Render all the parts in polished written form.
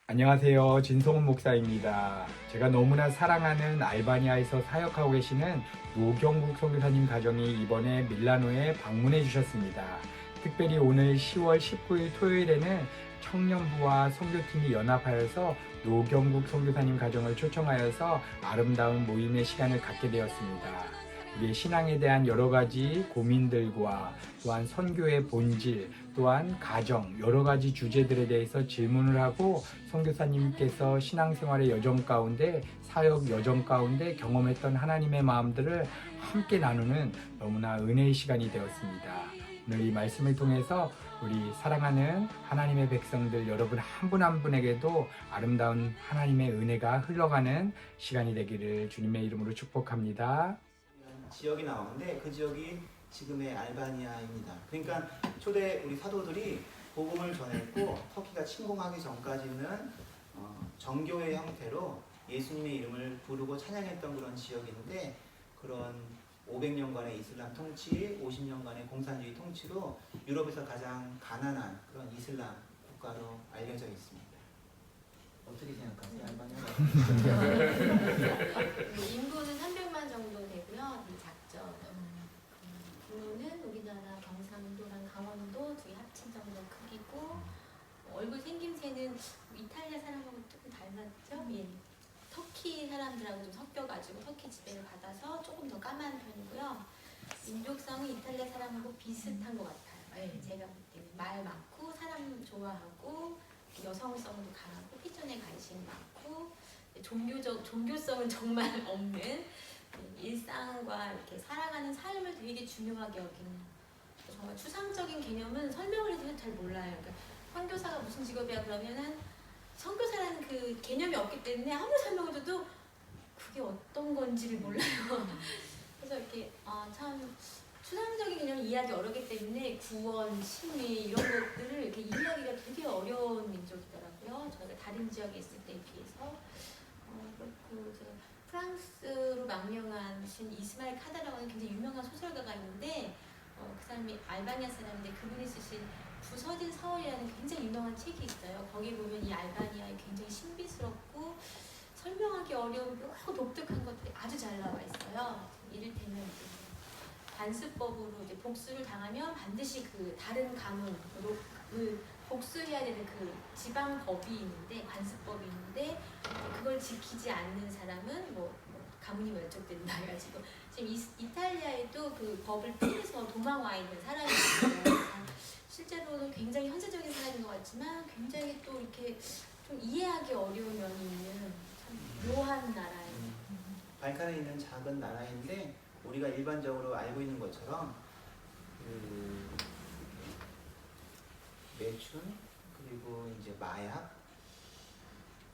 안녕하세요. 진성훈 목사입니다. 제가 너무나 사랑하는 알바니아에서 사역하고 계시는 노경국 선교사님 가정이 이번에 밀라노에 방문해 주셨습니다. 특별히 오늘 10월 19일 토요일에는 청년부와 선교팀이 연합하여서 노경국 선교사님 가정을 초청하여서 아름다운 모임의 시간을 갖게 되었습니다. 우리의 신앙에 대한 여러 가지 고민들과 또한 선교의 본질, 또한 가정, 여러 가지 주제들에 대해서 질문을 하고 선교사님께서 신앙생활의 여정 가운데, 사역 여정 가운데 경험했던 하나님의 마음들을 함께 나누는 너무나 은혜의 시간이 되었습니다. 오늘 이 말씀을 통해서 우리 사랑하는 하나님의 백성들 여러분 한 분 한 분에게도 아름다운 하나님의 은혜가 흘러가는 시간이 되기를 주님의 이름으로 축복합니다. 지역이 나오는데 그 지역이 지금의 알바니아입니다. 그러니까 초대 우리 사도들이 복음을 전했고 터키가 침공하기 전까지는 정교회 형태로 예수님의 이름을 부르고 찬양했던 그런 지역인데, 그런 500년간의 이슬람 통치, 50년간의 공산주의 통치로 유럽에서 가장 가난한 그런 이슬람 국가로 알려져 있습니다. 어떻게 생각하세요, 알바니아? 인구는 300만 정도 되고요. 되게 작죠. 규모는 우리나라 경상도랑 강원도 두 개 합친 정도 크기고, 얼굴 생김새는 이탈리아 사람하고 조금 닮았죠? 예. 터키 사람들하고 좀 섞여가지고 터키 지배를 받아서 조금 더 까만 편이고요. 민족성은 이탈리아 사람하고 비슷한 것 같아요. 예, 제가 볼 때는 말 많고 사람 좋아하고 여성성도 강하고 피존에 관심이 많고 종교성은 정말 없는, 일상과 이렇게 살아가는 삶을 되게 중요하게 여기는, 정말 추상적인 개념은 설명을 해도 잘 몰라요. 그러니까 선교사가 무슨 직업이야 그러면은 선교사라는 그 개념이 없기 때문에 아무리 설명을 줘도 그게 어떤 건지를 몰라요. 그래서 이렇게 참 추상적인 개념을 이해하기 어렵기 때문에 구원, 심리 이런 것들을 이렇게 이해하기가 되게 어려운 민족이더라고요. 저희가 다른 지역에 있을 때에 비해서. 그렇고 이제 프랑스로 망명하신 이스마일 카다라고 하는 굉장히 유명한 소설가가 있는데, 그 사람이 알바니아 사람인데 그분이 쓰신 부서진 서울이라는 굉장히 유명한 책이 있어요. 거기 보면 이 알바니아의 굉장히 신비스럽고 설명하기 어려운 묘하고 독특한 것들이 아주 잘 나와 있어요. 이를테면 관습법으로 이제 복수를 당하면 반드시 그 다른 가문으로 그 복수해야 되는 그 지방법이 있는데, 관습법이 있는데, 그걸 지키지 않는 사람은 가문이 멸족된다 해가지고 지금 이탈리아에도 그 법을 피해서 도망와 있는 사람이 있어요. 실제로는 굉장히 현실적인 사람인 것 같지만 굉장히 또 이렇게 좀 이해하기 어려운 면이 있는 참 묘한 나라예요. 발칸에 있는 작은 나라인데 우리가 일반적으로 알고 있는 것처럼 그 매춘, 그리고 이제 마약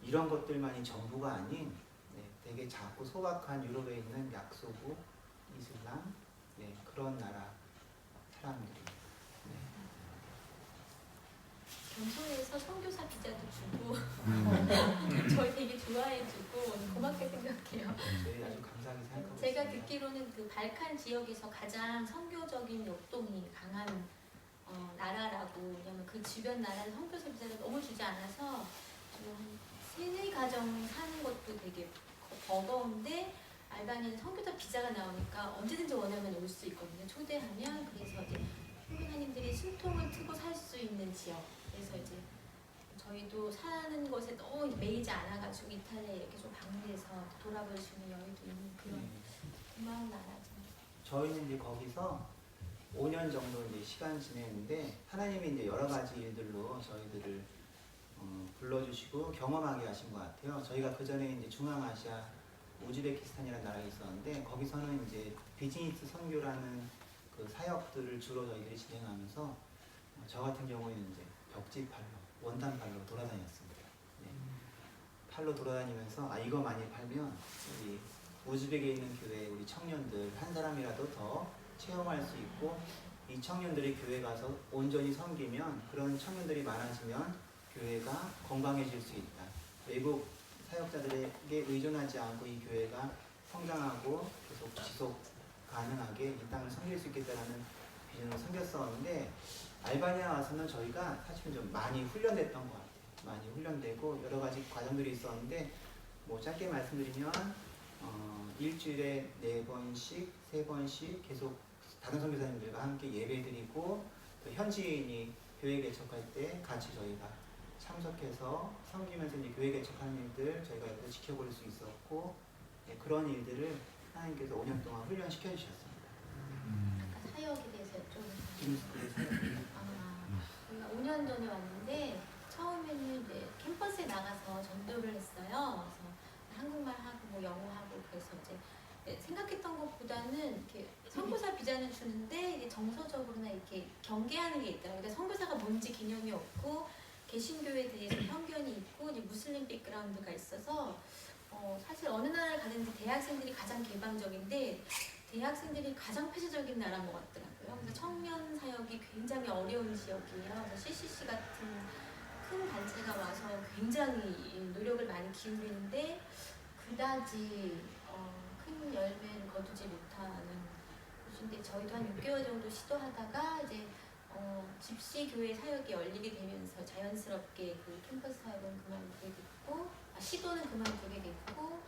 이런 것들만이 전부가 아닌, 되게 작고 소박한 유럽에 있는 약소국, 이슬람, 그런 나라 사람들이. 경소에서 선교사 비자도 주고 저희 되게 좋아해주고 고맙게 생각해요. 저희 아주 감사하게 생각하고 제가 있습니다. 듣기로는 그 발칸 지역에서 가장 선교적인 역동이 강한 나라라고. 왜냐면 그 주변 나라는 선교사 비자를 너무 주지 않아서 좀 세네 가정 사는 것도 되게 버거운데, 알바니아는 선교사 비자가 나오니까 언제든지 원하면 올 수 있거든요. 초대하면. 그래서 이제 선교사님들이 숨통을 트고 살 수 있는 지역. 그래서 이제 저희도 사는 것에 너무 매이지 않아가지고 이탈리아에 이렇게 좀 방문해서 돌아볼 수 있는 여유도 있는 그런 고마운 나라죠. 저희는 이제 거기서 5년 정도 이제 시간 지냈는데, 하나님이 이제 여러 가지 일들로 저희들을 불러주시고 경험하게 하신 것 같아요. 저희가 그 전에 이제 중앙아시아 우즈베키스탄이라는 나라에 있었는데, 거기서는 이제 비즈니스 선교라는 그 사역들을 주로 저희들이 진행하면서 저 같은 경우에는 이제 벽지팔로, 원단팔로 돌아다녔습니다. 팔로 돌아다니면서 이거 많이 팔면 우리 우즈벡에 있는 교회 우리 청년들 한 사람이라도 더 체험할 수 있고, 이 청년들이 교회 가서 온전히 섬기면, 그런 청년들이 많아지면 교회가 건강해질 수 있다. 외국 사역자들에게 의존하지 않고 이 교회가 성장하고 계속 지속 가능하게 이 땅을 섬길 수 있겠다라는 비전으로 섬겼었는데, 알바니아 와서는 저희가 사실은 좀 많이 훈련됐던 것 같아요. 많이 훈련되고 여러 가지 과정들이 있었는데 뭐 짧게 말씀드리면 일주일에 4번씩, 3번씩 계속 다른 선교사님들과 함께 예배드리고 또 현지인이 교회 개척할 때 같이 저희가 참석해서 섬기면서 이제 교회 개척하는 일들 저희가 옆에서 지켜볼 수 있었고 네, 그런 일들을 하나님께서 5년 동안 훈련시켜 주셨습니다. 아까 사역에 대해서 여쭤보셨는데 저희가 5년 전에 왔는데 처음에는 이제 캠퍼스에 나가서 전도를 했어요. 그래서 한국말 하고 뭐 영어 하고 그래서 이제 생각했던 것보다는 이렇게 선교사 비자는 주는데 이게 정서적으로나 이렇게 경계하는 게 있더라고요. 근데 선교사가 뭔지 개념이 없고 개신교에 대해서 편견이 있고 이제 무슬림 백그라운드가 있어서 사실 어느 나라를 가든지 대학생들이 가장 개방적인데 대학생들이 가장 폐쇄적인 나라인 것 같더라고요. 그래서 청년 사역이 굉장히 어려운 지역이에요. 그래서 CCC 같은 큰 단체가 와서 굉장히 노력을 많이 기울이는데 그다지 큰 열매를 거두지 못하는 곳인데 저희도 한 6개월 정도 시도하다가 이제 집시 교회 사역이 열리게 되면서 자연스럽게 그 캠퍼스 사역은 그만두게 됐고 시도는 그만두게 됐고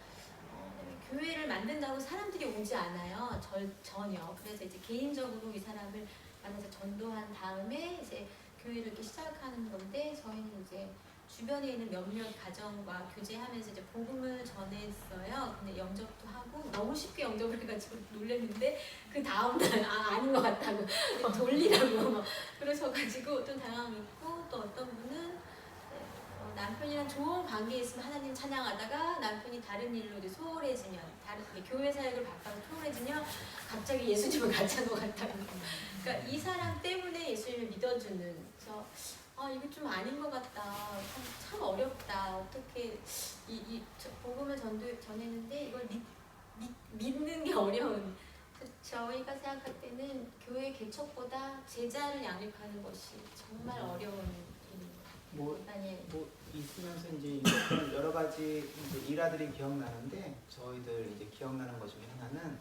그다음에 교회를 만든다고 사람들이 오지 않아요. 전혀. 그래서 이제 개인적으로 이 사람을 만나서 전도한 다음에 이제 교회를 이렇게 시작하는 건데 저희는 이제 주변에 있는 몇몇 가정과 교제하면서 이제 복음을 전했어요. 근데 영접도 하고 너무 쉽게 영접을 해가지고 놀랐는데 그 다음날 아닌 것 같다고 돌리라고 막 그러셔가지고 좀 당황했고 또 어떤 분은 남편이랑 좋은 관계에 있으면 하나님 찬양하다가 남편이 다른 일로 이제 소홀해지면 다른 교회 사역을 바빠서 소홀해지면 갑자기 예수님을 같이 한 것 같다고. 그러니까 이 사람 때문에 예수님을 믿어주는. 그래서 이거 좀 아닌 것 같다. 참 어렵다. 어떻게 복음을 전했는데 이걸 믿는 게 어려운. 저희가 생각할 때는 교회 개척보다 제자를 양육하는 것이 정말 어려운 일입니다. 뭐 있으면서 이제 여러 가지 이제 일화들이 기억나는데 저희들 이제 기억나는 것 중에 하나는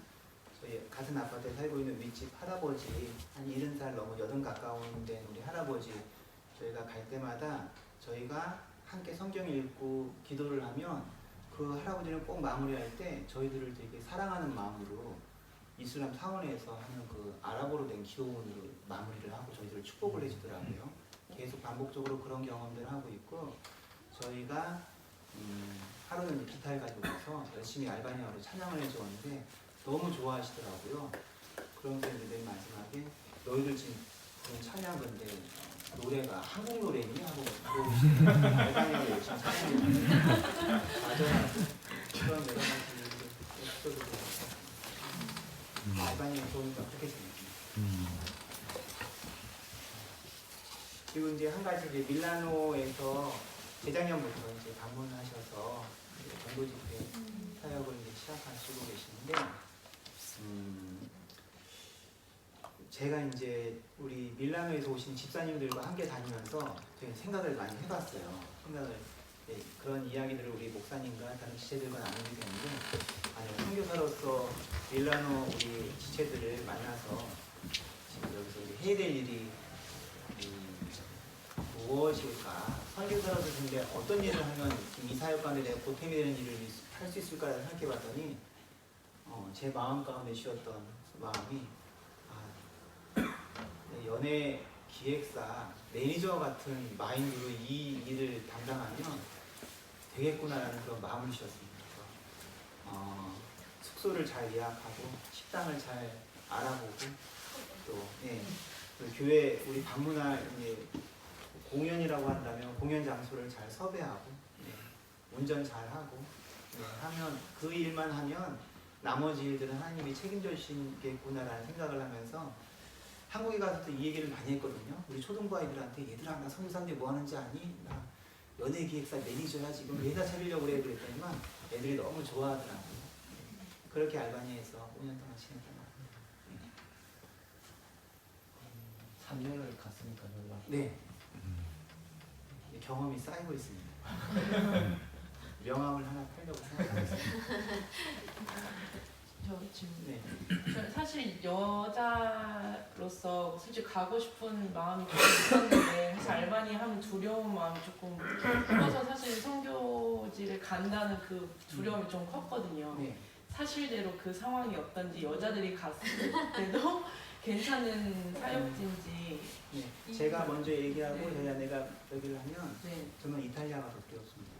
저희 같은 아파트에 살고 있는 윗집 할아버지 한 70살 넘어 80 가까운 된 우리 할아버지 저희가 갈 때마다 저희가 함께 성경 읽고 기도를 하면 그 할아버지는 꼭 마무리할 때 저희들을 되게 사랑하는 마음으로 이슬람 사원에서 하는 그 아랍어로 된 기도문으로 마무리를 하고 저희들을 축복을 해주더라고요. 계속 반복적으로 그런 경험들을 하고 있고 저희가 하루는 기타를 가지고 가서 열심히 알바니아어로 찬양을 해주었는데 너무 좋아하시더라고요. 그런데 이제 맨 마지막에 너희들 지금 그런 찬양 근데 노래가 한국 노래니? 하고 물어보시더라고요. 알바니아어로 열심히 찬양했는데 맞아요. 그런 여러 가지 에피소드가 알바니아 좋으니까 그렇게 재밌습니다. 그리고 이제 한 가지 이제 밀라노에서 재작년부터 이제 방문하셔서 전도 집회 사역을 이제 시작하시고 계시는데, 제가 이제 우리 밀라노에서 오신 집사님들과 함께 다니면서 저희 생각을 많이 해봤어요. 그런 이야기들을 우리 목사님과 다른 지체들과 나누게 되는데, 선교사로서 밀라노 우리 지체들을 만나서 지금 여기서 우리 해야 될 일이 무엇일까? 선교사로서 근데 어떤 일을 하면 이 사역 가운데 내가 보탬이 되는 일을 할 수 있을까를 생각해봤더니 제 마음 가운데 쉬었던 마음이 연예 기획사 매니저 같은 마인드로 이 일을 담당하면 되겠구나라는 그런 마음을 쉬었습니다. 숙소를 잘 예약하고 식당을 잘 알아보고 또 그 교회 우리 방문할 공연이라고 한다면 공연 장소를 잘 섭외하고 운전 잘 하고 하면 그 일만 하면 나머지 일들은 하나님이 책임져 주시겠구나라는 생각을 하면서 한국에 가서도 이 얘기를 많이 했거든요. 우리 초등부 아이들한테 얘들아 나 선교사인데 뭐 하는지 아니? 나 연예기획사 매니저야 지금 회사 차리려고 그래 그랬더니만 애들이 너무 좋아하더라고요. 그렇게 알바니아에서 5년 동안 지냈던 것 같아요. 3년을 갔으니까 연락. 네. 경험이 쌓이고 있습니다. 명함을 하나 팔려고 생각하고 있습니다. 저 지금 네. 사실 여자로서 솔직히 가고 싶은 마음이 조금 있었는데 사실 알바니 하면 두려운 마음이 조금 커서 사실 선교지를 간다는 그 두려움이 좀 컸거든요. 네. 사실대로 그 상황이 어떤지 여자들이 갔을 때도 괜찮은 사역지인지 네. 제가 먼저 얘기하고 네. 저희 아내가 얘기를 하면 네. 저는 이탈리아가 더 두렵습니다.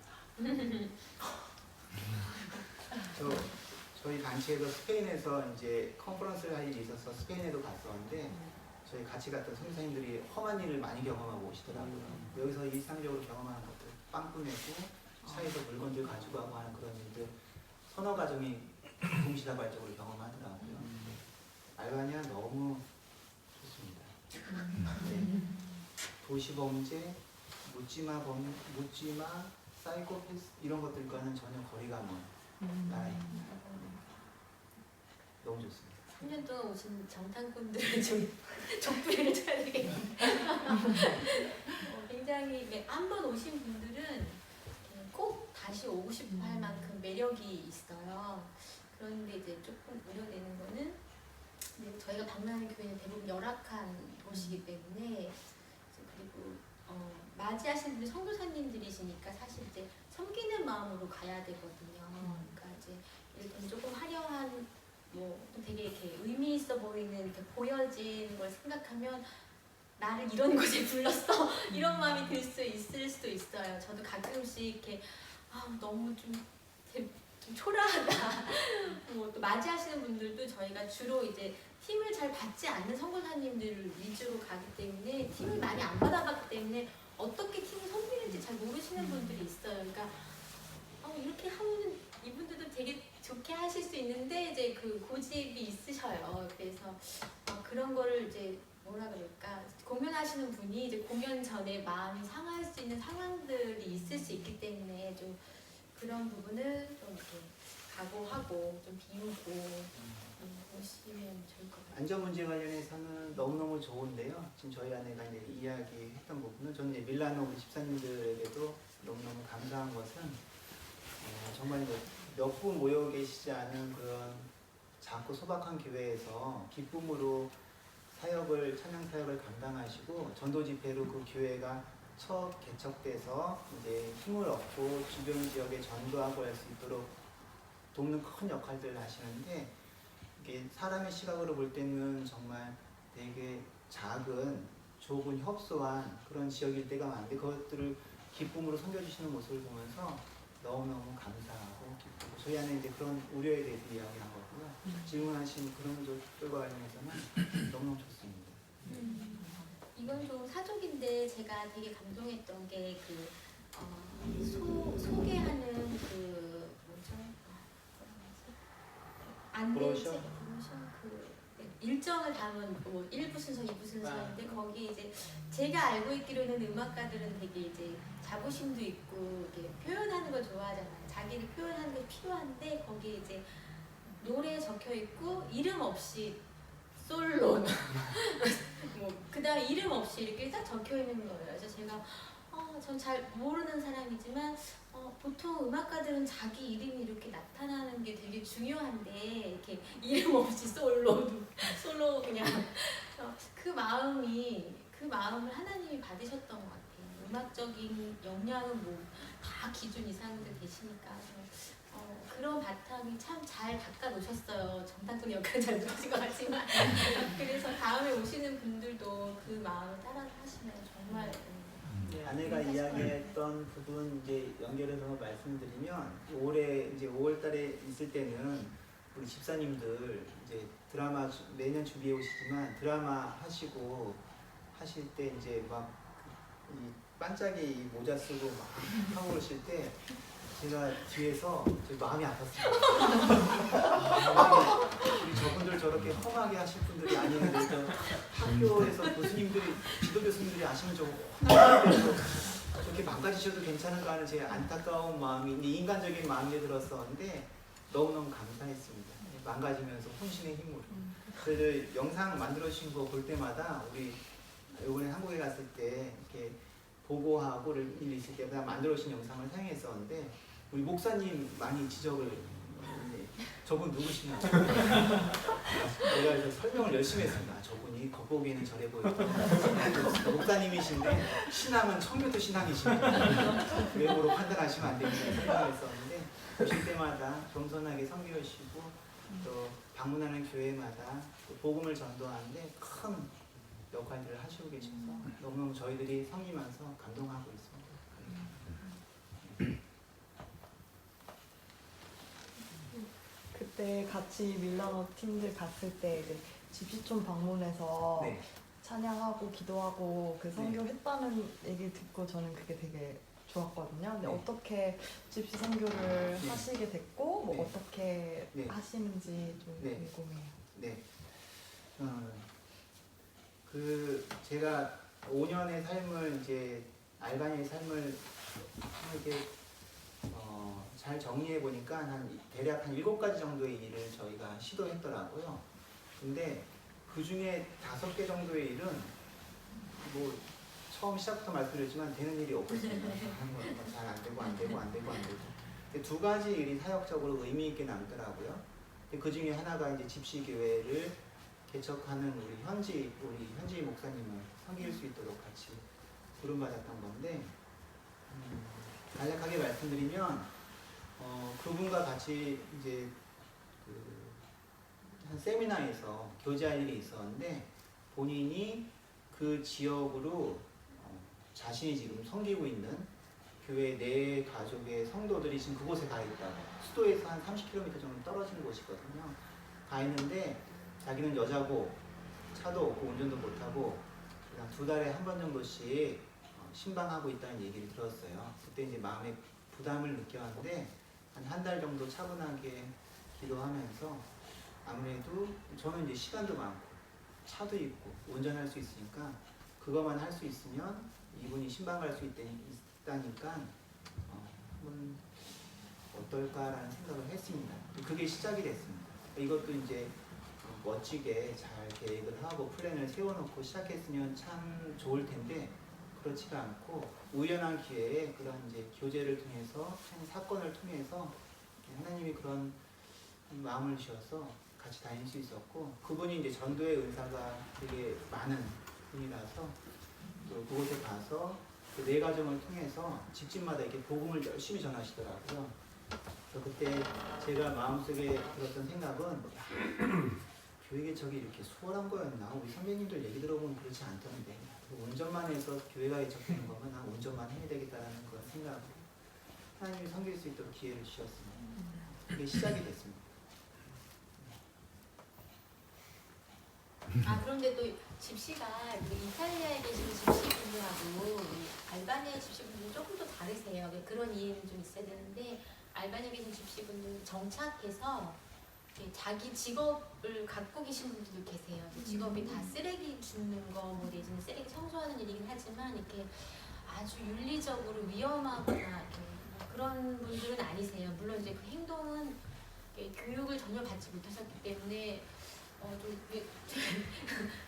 저희 단체에서 스페인에서 이제 컨퍼런스를 할 일이 있어서 스페인에도 갔었는데 저희 같이 갔던 선생님들이 험한 일을 많이 경험하고 오시더라고요. 여기서 일상적으로 경험하는 것들, 빵 꾸내고 차에서 물건들 가지고 가고 하는 그런 일들 서너 가정이 동시다발적으로 경험하더라고요. 알바니아 너무 좋습니다. 네. 도시범죄, 묻지마, 사이코패스 이런 것들과는 전혀 거리가 먼 나라입니다. 너무 좋습니다. 3년 동안 오신 정탐꾼들을 좀 족부리를 쳐야 되겠네요. 굉장히 한 번 오신 분들은 꼭 다시 오고 싶어 할 만큼 매력이 있어요. 그런데 이제 조금 우려되는 거는 저희가 방문하는 교회는 대부분 열악한 도시이기 때문에 그리고 맞이하시는 분이 선교사님들이시니까 사실 이제 섬기는 마음으로 가야 되거든요. 그러니까 이제 예를 들면 조금 화려한 좀 되게 이렇게 의미 있어 보이는 이렇게 보여진 걸 생각하면 나를 이런 곳에 불렀어 이런 마음이 들 수 있을 수도 있어요. 저도 가끔씩 이렇게 너무 좀 초라하다. 또 맞이하시는 분들도 저희가 주로 이제 팀을 잘 받지 않는 선교사님들을 위주로 가기 때문에 팀을 많이 안 받아봤기 때문에 어떻게 팀을 섬기는지 잘 모르시는 분들이 있어요. 그러니까 이렇게 하면 이분들도 되게 좋게 하실 수 있는데 이제 그 고집이 있으셔요. 그래서 그런 거를 이제 뭐라 그럴까 공연하시는 분이 이제 공연 전에 마음이 상할 수 있는 상황들이 있을 수 있기 때문에 좀 그런 부분을 좀 이렇게 각오하고 좀 비우고 오시면 좋을 것 같아요. 안전 문제 관련해서는 너무너무 좋은데요. 지금 저희 아내가 이제 이야기했던 부분은 저는 이제 밀라노 우리 집사님들에게도 너무너무 감사한 것은 정말 몇 분 모여 계시지 않은 그런 작고 소박한 교회에서 기쁨으로 찬양 사역을 감당하시고 전도 집회로 그 교회가 첫 개척돼서 이제 힘을 얻고 주변 지역에 전도하고 할 수 있도록 돕는 큰 역할들을 하시는데 이게 사람의 시각으로 볼 때는 정말 되게 작은 좁은 협소한 그런 지역일 때가 많은데 그것들을 기쁨으로 섬겨주시는 모습을 보면서 너무너무 감사하고 기쁘고 저희 안에 이제 그런 우려에 대해서 이야기한 거고요. 질문하신 그런 것들과 관련해서는 너무너무 좋습니다. 이건 좀 사족인데 제가 되게 감동했던 게 소개하는 안내지 일정을 담은 1부 순서, 2부 순서인데 거기 이제 제가 알고 있기로는 음악가들은 되게 이제 자부심도 있고 이렇게 표현하는 걸 좋아하잖아요. 자기를 표현하는 게 필요한데 거기에 이제 노래 적혀 있고 이름 없이 솔로 그다음에 이름 없이 이렇게 딱 적혀 있는 거예요. 그래서 제가 전 잘 모르는 사람이지만 보통 음악가들은 자기 이름이 이렇게 나타나는 게 되게 중요한데 이렇게 이름 없이 솔로 그냥 그 마음을 하나님이 받으셨던 것 같아요. 음악적인 역량은 다 기준 이상들 계시니까 그런 바탕이 참 잘 닦아 놓으셨어요. 정탐꾼 역할 잘 못하신 것 같지만 그래서 다음에 오시는 분들도 그 마음을 따라 하시면 정말 아내가 이야기했던 부분 이제 연결해서 말씀드리면 올해 이제 5월달에 있을 때는 우리 집사님들 이제 드라마 매년 준비해 오시지만 드라마 하실 때 이제 막 이 반짝이 모자 쓰고 막 하고 오실 때 제가 뒤에서 마음이 아팠어요. 우리 저분들 저렇게 험하게 하실 분들이 아니는데 학교에서 교수님들이 지도 교수님들이 아시면 좀 혼나는데도 저렇게 망가지셔도 괜찮은가 하는 제 안타까운 마음이 인간적인 마음이 들었었는데 너무너무 감사했습니다. 망가지면서 혼신의 힘으로. 그래서 영상 만들어 주신 거 볼 때마다 우리 이번에 한국에 갔을 때 이렇게 보고하고 일이 있을 때마다 만들어 주신 영상을 사용했었는데 우리 목사님 많이 지적을 저분 누구시냐? 제가 그래서 설명을 열심히 했습니다. 저분이 겉보기에는 저래 보이고 목사님이신데 신앙은 청교도 신앙이십니다. 외모로 판단하시면 안 됩니다. 생각을 했었는데 오실 때마다 겸손하게 섬기시고 또 방문하는 교회마다 또 복음을 전도하는데 큰 역할들을 하시고 계셔서 너무너무 저희들이 섬기면서 감동하고 있습니다. 그때 같이 밀라노 팀들 갔을 때 이제 집시촌 방문해서 네. 찬양하고 기도하고 그 선교했다는 얘기 듣고 저는 그게 되게 좋았거든요. 근데 네. 어떻게 집시 선교를 네. 하시게 됐고 뭐 네. 어떻게 네. 하시는지 좀 네. 궁금해요. 네. 그 제가 5년의 삶을 이제 알바니아의 삶을 이렇게 잘 정리해 보니까 대략 한 7가지 정도의 일을 저희가 시도했더라고요. 근데 그 중에 5개 정도의 일은 뭐 처음 시작부터 말씀드렸지만 되는 일이 없었습니다. 잘 안 되고 안 되고 안 되고 안 되고. 근데 2가지 일이 사역적으로 의미 있게 남더라고요. 근데 그 중에 하나가 이제 집시 교회를 개척하는 우리 현지 목사님을 섬길 수 있도록 같이 부름받았던 건데 간략하게 말씀드리면 그분과 같이 이제 한 세미나에서 교제할 일이 있었는데 본인이 그 지역으로 자신이 지금 섬기고 있는 교회 내 가족의 성도들이 지금 그곳에 가 있다고 수도에서 한 30km 정도 떨어진 곳이거든요. 가 있는데 자기는 여자고 차도 없고 운전도 못하고 그냥 2달에 한 번 정도씩 신방하고 있다는 얘기를 들었어요. 그때 이제 마음에 부담을 느꼈는데 한 달 정도 차분하게 기도하면서 아무래도 저는 이제 시간도 많고 차도 있고 운전할 수 있으니까 그것만 할 수 있으면 이분이 신방 갈 수 있다니까 한번 어떨까라는 생각을 했습니다. 그게 시작이 됐습니다. 이것도 이제 멋지게 잘 계획을 하고 플랜을 세워놓고 시작했으면 참 좋을 텐데 그렇지가 않고 우연한 기회에 그런 이제 교제를 통해서 한 사건을 통해서 하나님이 그런 마음을 주셔서 같이 다닐 수 있었고 그분이 이제 전도의 은사가 되게 많은 분이라서 또 그곳에 가서 그 내 가정을 통해서 집집마다 이렇게 복음을 열심히 전하시더라고요. 그래서 그때 제가 마음속에 들었던 생각은 교회 개척이 이렇게 수월한 거였나? 우리 선배님들 얘기 들어보면 그렇지 않던데 운전만 해서 교회가 개척되는 거면 난 운전만 해야 되겠다라는 그런 생각으로 하나님이 섬길 수 있도록 기회를 주셨습니다. 그게 시작이 됐습니다. 그런데 또 집시가 이탈리아에 계신 집시분들하고 알바니아 집시분들은 조금 더 다르세요. 그런 이해는 좀 있어야 되는데 알바니아에 계신 집시분들은 정착해서 자기 직업을 갖고 계신 분들도 계세요. 직업이 다 쓰레기 줍는 거, 뭐 내지는 쓰레기 청소하는 일이긴 하지만 이렇게 아주 윤리적으로 위험하거나 이렇게 그런 분들은 아니세요. 물론 이제 그 행동은 교육을 전혀 받지 못하셨기 때문에 좀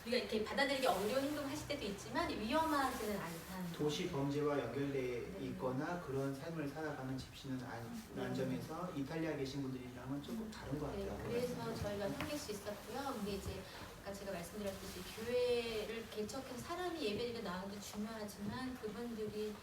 우리가 이렇게 받아들이기 어려운 행동을 하실 때도 있지만 위험하지는 않다는 도시 범죄와 연결돼 있거나 그런 삶을 살아가는 집시는 아니라는 점에서 이탈리아에 계신 분들이랑은 조금 다른 것 같더라고요. 그래서 저희가 섬길 수 있었고요. 근데 이제 아까 제가 말씀드렸듯이 교회를 개척한 사람이 예배드리고 나오는 게 중요하지만 그분들이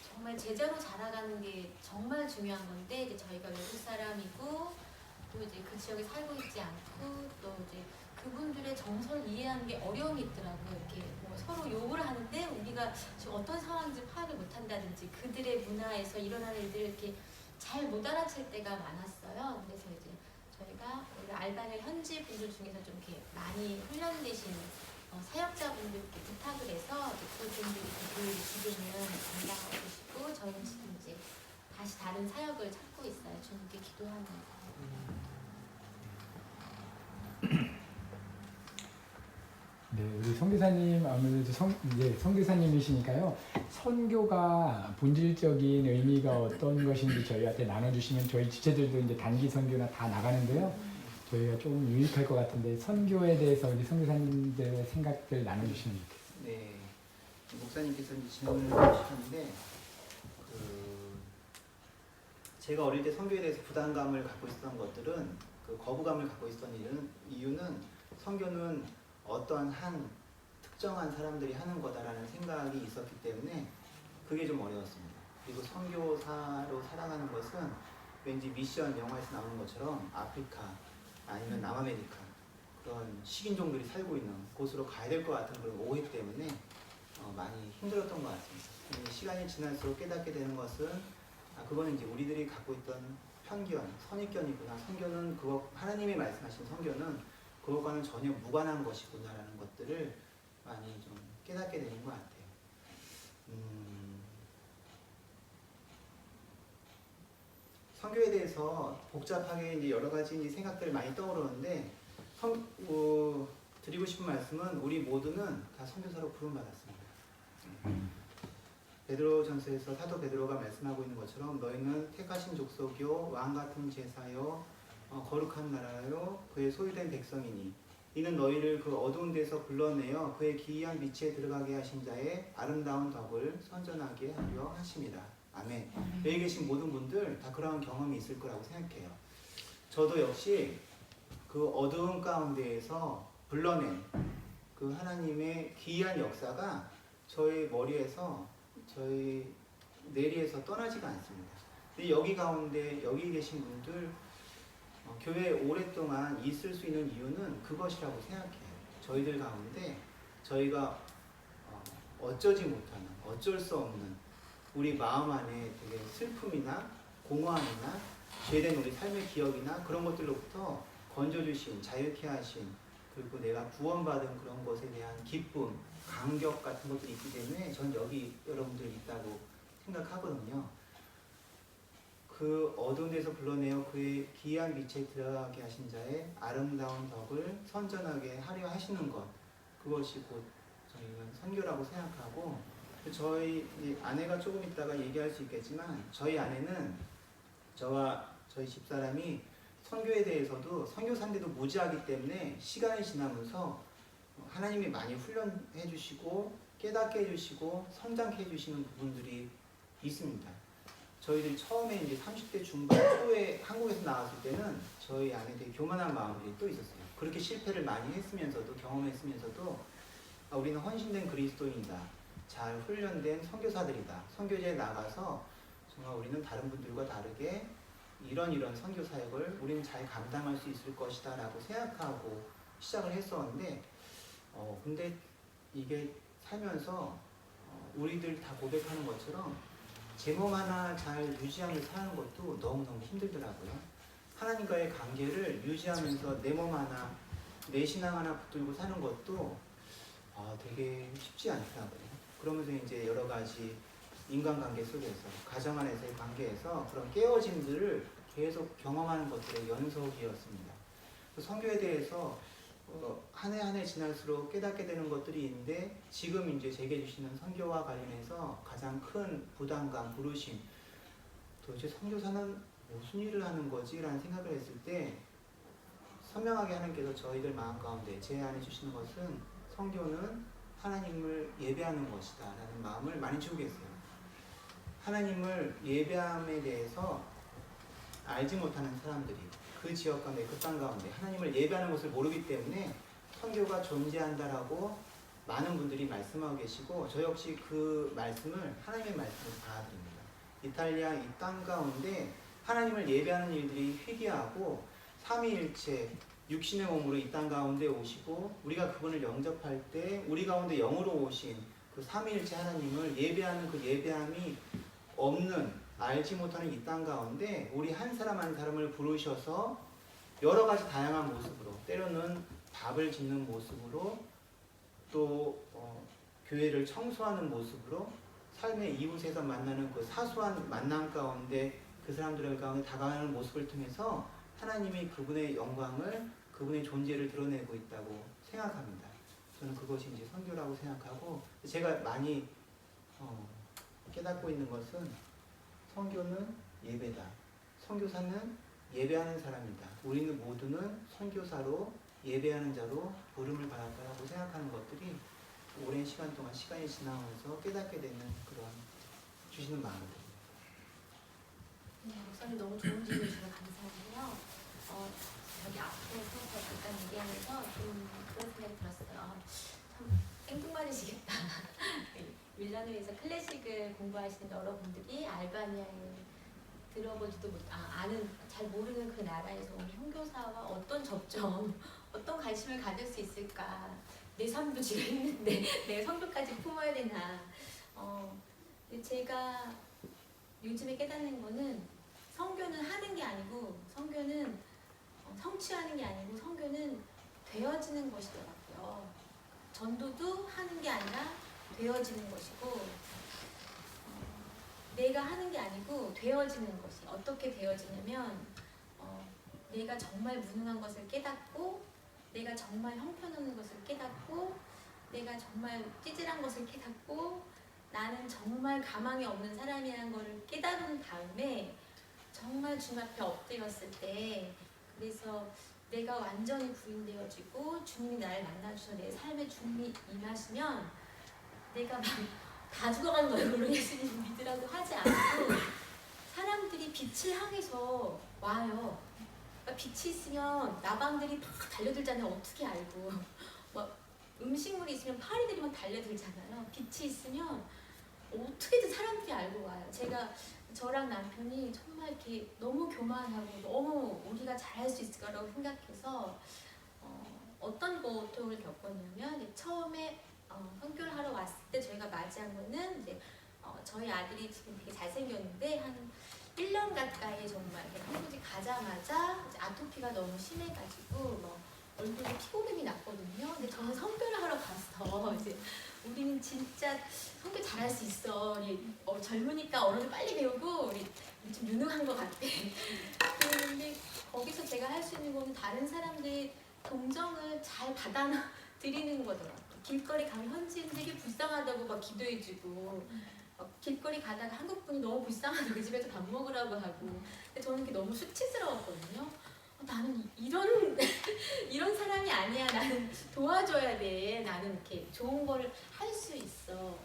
정말 제자로 자라가는 게 정말 중요한 건데 이제 저희가 외국 사람이고 또 이제 그 지역에 살고 있지 않고 또 이제 그분들의 정서를 이해하는 게 어려움이 있더라고요. 이렇게 뭐 서로 욕을 하는데 우리가 지금 어떤 상황인지 파악을 못한다든지 그들의 문화에서 일어나는 일들을 이렇게 잘 못 알아챌 때가 많았어요. 그래서 이제 저희가 알바니아 현지 분들 중에서 좀 이렇게 많이 훈련되신 사역자분들께 부탁을 해서 그분들이 교육을 지금은 담당하고 계시고 저희는 지금 이제 다시 다른 사역을 찾고 있어요. 주님께 기도하면서. 네, 우리 선교사님 아무래도 이제 선교사님이시니까요. 선교가 본질적인 의미가 어떤 것인지 저희한테 나눠주시면 저희 지체들도 이제 단기 선교나 다 나가는데요. 저희가 조금 유익할 것 같은데 선교에 대해서 우리 선교사님들의 생각들 나눠주시면 좋겠습니다. 네, 목사님께서 이제 질문을 해주셨는데 제가 어릴 때 선교에 대해서 부담감을 갖고 있었던 것들은 그 거부감을 갖고 있었던 이유는 선교는 어떤 한 특정한 사람들이 하는 거다라는 생각이 있었기 때문에 그게 좀 어려웠습니다. 그리고 선교사로 살아가는 것은 왠지 미션 영화에서 나오는 것처럼 아프리카 아니면 남아메리카 그런 식인종들이 살고 있는 곳으로 가야 될 것 같은 그런 오해 때문에 많이 힘들었던 것 같습니다. 근데 시간이 지날수록 깨닫게 되는 것은 그거는 이제 우리들이 갖고 있던 편견, 선입견이구나. 선교는 그거 하나님이 말씀하신 선교는 그것과는 전혀 무관한 것이구나라는 것들을 많이 좀 깨닫게 되는 것 같아요. 선교에 대해서 복잡하게 이제 여러 가지 이제 생각들 많이 떠오르는데 드리고 싶은 말씀은 우리 모두는 다 선교사로 부름받았습니다. 베드로전서에서 사도 베드로가 말씀하고 있는 것처럼 너희는 택하신 족속이요 왕 같은 제사요 거룩한 나라요 그의 소유된 백성이니 이는 너희를 그 어두운 데서 불러내어 그의 기이한 빛에 들어가게 하신 자의 아름다운 덕을 선전하게 하려 하심이라. 아멘. 여기 계신 모든 분들 다 그러한 경험이 있을 거라고 생각해요. 저도 역시 그 어두운 가운데에서 불러낸 그 하나님의 기이한 역사가 저희 머리에서 저희 뇌리에서 떠나지가 않습니다. 근데 여기 가운데 여기 계신 분들 교회에 오랫동안 있을 수 있는 이유는 그것이라고 생각해요. 저희들 가운데 저희가 어쩌지 못하는 어쩔 수 없는 우리 마음 안에 되게 슬픔이나 공허함이나 죄된 우리 삶의 기억이나 그런 것들로부터 건져주신 자유케 하신 그리고 내가 구원받은 그런 것에 대한 기쁨, 감격 같은 것들이 있기 때문에 전 여기 여러분들 있다고 생각하거든요. 그 어두운 데서 불러내어 그의 기이한 빛에 들어가게 하신 자의 아름다운 덕을 선전하게 하려 하시는 것, 그것이 곧 저희는 선교라고 생각하고, 저희 아내가 조금 있다가 얘기할 수 있겠지만 저희 아내는 저와 저희 집사람이 선교에 대해서도 선교사인데도 무지하기 때문에 시간이 지나면서 하나님이 많이 훈련해 주시고 깨닫게 해주시고 성장케 해주시는 부분들이 있습니다. 저희들이 처음에 이제 30대 중반 초에 한국에서 나왔을 때는 저희 안에 되게 교만한 마음들이 또 있었어요. 그렇게 실패를 많이 했으면서도 경험했으면서도 우리는 헌신된 그리스도인이다. 잘 훈련된 선교사들이다. 선교제에 나가서 정말 우리는 다른 분들과 다르게 이런 선교 사역을 우리는 잘 감당할 수 있을 것이다 라고 생각하고 시작을 했었는데 근데 이게 살면서 우리들 다 고백하는 것처럼 제 몸 하나 잘 유지하면서 사는 것도 너무너무 힘들더라고요. 하나님과의 관계를 유지하면서 내 몸 하나, 내 신앙 하나 붙들고 사는 것도 되게 쉽지 않더라고요. 그러면서 이제 여러 가지 인간관계 속에서, 가정 안에서의 관계에서 그런 깨어짐들을 계속 경험하는 것들의 연속이었습니다. 선교에 대해서 한 해 한 해 지날수록 깨닫게 되는 것들이 있는데 지금 이제 제게 주시는 선교와 관련해서 가장 큰 부담감, 부르심, 도대체 선교사는 무슨 일을 하는 거지? 라는 생각을 했을 때 선명하게 하나님께서 저희들 마음 가운데 제 안에 주시는 것은 선교는 하나님을 예배하는 것이다 라는 마음을 많이 주고 계세요. 하나님을 예배함에 대해서 알지 못하는 사람들이 그 지역 가운데, 그 땅 가운데 하나님을 예배하는 것을 모르기 때문에 선교가 존재한다라고 많은 분들이 말씀하고 계시고 저 역시 그 말씀을 하나님의 말씀으로 받아들입니다. 이탈리아 이 땅 가운데 하나님을 예배하는 일들이 희귀하고 삼위일체 육신의 몸으로 이 땅 가운데 오시고 우리가 그분을 영접할 때 우리 가운데 영으로 오신 그 삼위일체 하나님을 예배하는 그 예배함이 없는 알지 못하는 이 땅 가운데 우리 한 사람 한 사람을 부르셔서 여러 가지 다양한 모습으로 때로는 밥을 짓는 모습으로 또 교회를 청소하는 모습으로 삶의 이웃에서 만나는 그 사소한 만남 가운데 그 사람들 가운데 다가가는 모습을 통해서 하나님이 그분의 영광을 그분의 존재를 드러내고 있다고 생각합니다. 저는 그것이 이제 선교라고 생각하고 제가 많이 깨닫고 있는 것은 선교는 예배다. 선교사는 예배하는 사람이다. 우리는 모두는 선교사로 예배하는 자로 부름을 받았다고 생각하는 것들이 오랜 시간 동안 시간이 지나면서 깨닫게 되는 그런 주시는 마음입니다. 네, 목사님 너무 좋은 질문 주셔서 감사하고요. 앞에서 잠깐 얘기하면서 좀 그런 생각이 들었어요. 참 생뚱맞으시겠다. 밀라노에서 클래식을 공부하시는 여러분들이 알바니아에 들어보지도 아는, 잘 모르는 그 나라에서 온 선교사와 어떤 접점, 어떤 관심을 가질 수 있을까. 내 삶도 지금 했는데 내 성도까지 품어야 되나. 근데 제가 요즘에 깨닫는 거는 선교는 하는 게 아니고, 선교는 성취하는 게 아니고, 선교는 되어지는 것이더라고요. 전도도 하는 게 아니라 되어지는 것이고, 내가 하는 게 아니고 되어지는 것이 어떻게 되어지냐면, 내가 정말 무능한 것을 깨닫고, 내가 정말 형편없는 것을 깨닫고, 내가 정말 찌질한 것을 깨닫고, 나는 정말 가망이 없는 사람이라는 것을 깨달은 다음에 정말 주님 앞에 엎드렸을 때, 그래서 내가 완전히 부인되어지고 주님이 나를 만나주셔서 내 삶에 주님이 임하시면 내가 막 다 죽어가는 얼굴로 예수님 믿으라고 하지 않고 사람들이 빛을 향해서 와요. 그러니까 빛이 있으면 나방들이 막 달려들잖아요. 어떻게 알고. 막 음식물이 있으면 파리들이 막 달려들잖아요. 빛이 있으면 어떻게든 사람들이 알고 와요. 저랑 남편이 정말 이렇게 너무 교만하고 너무 우리가 잘할 수 있을 거라고 생각해서 어떤 고통을 겪었냐면, 이제 처음에 선교를 하러 왔을 때 저희가 맞이한 거는 이제 저희 아들이 지금 되게 잘생겼는데 한 1년 가까이 정말 한국에 가자마자 이제 아토피가 너무 심해가지고 뭐 얼굴에 피고름이 났거든요. 근데 저는 선교를 하러 가서 이제 우리는 진짜 선교 잘할 수 있어. 우리 젊으니까 언어를 빨리 배우고 우리 좀 유능한 것 같아. 그런데 거기서 제가 할 수 있는 거는 다른 사람들의 동정을 잘 받아들이는 거더라고요. 길거리 가면 현지인 되게 불쌍하다고 막 기도해주고, 길거리 가다가 한국분이 너무 불쌍하다고 집에서 밥 먹으라고 하고. 근데 저는 그게 너무 수치스러웠거든요. 나는 이런 사람이 아니야. 나는 도와줘야 돼. 나는 이렇게 좋은 거를 할 수 있어.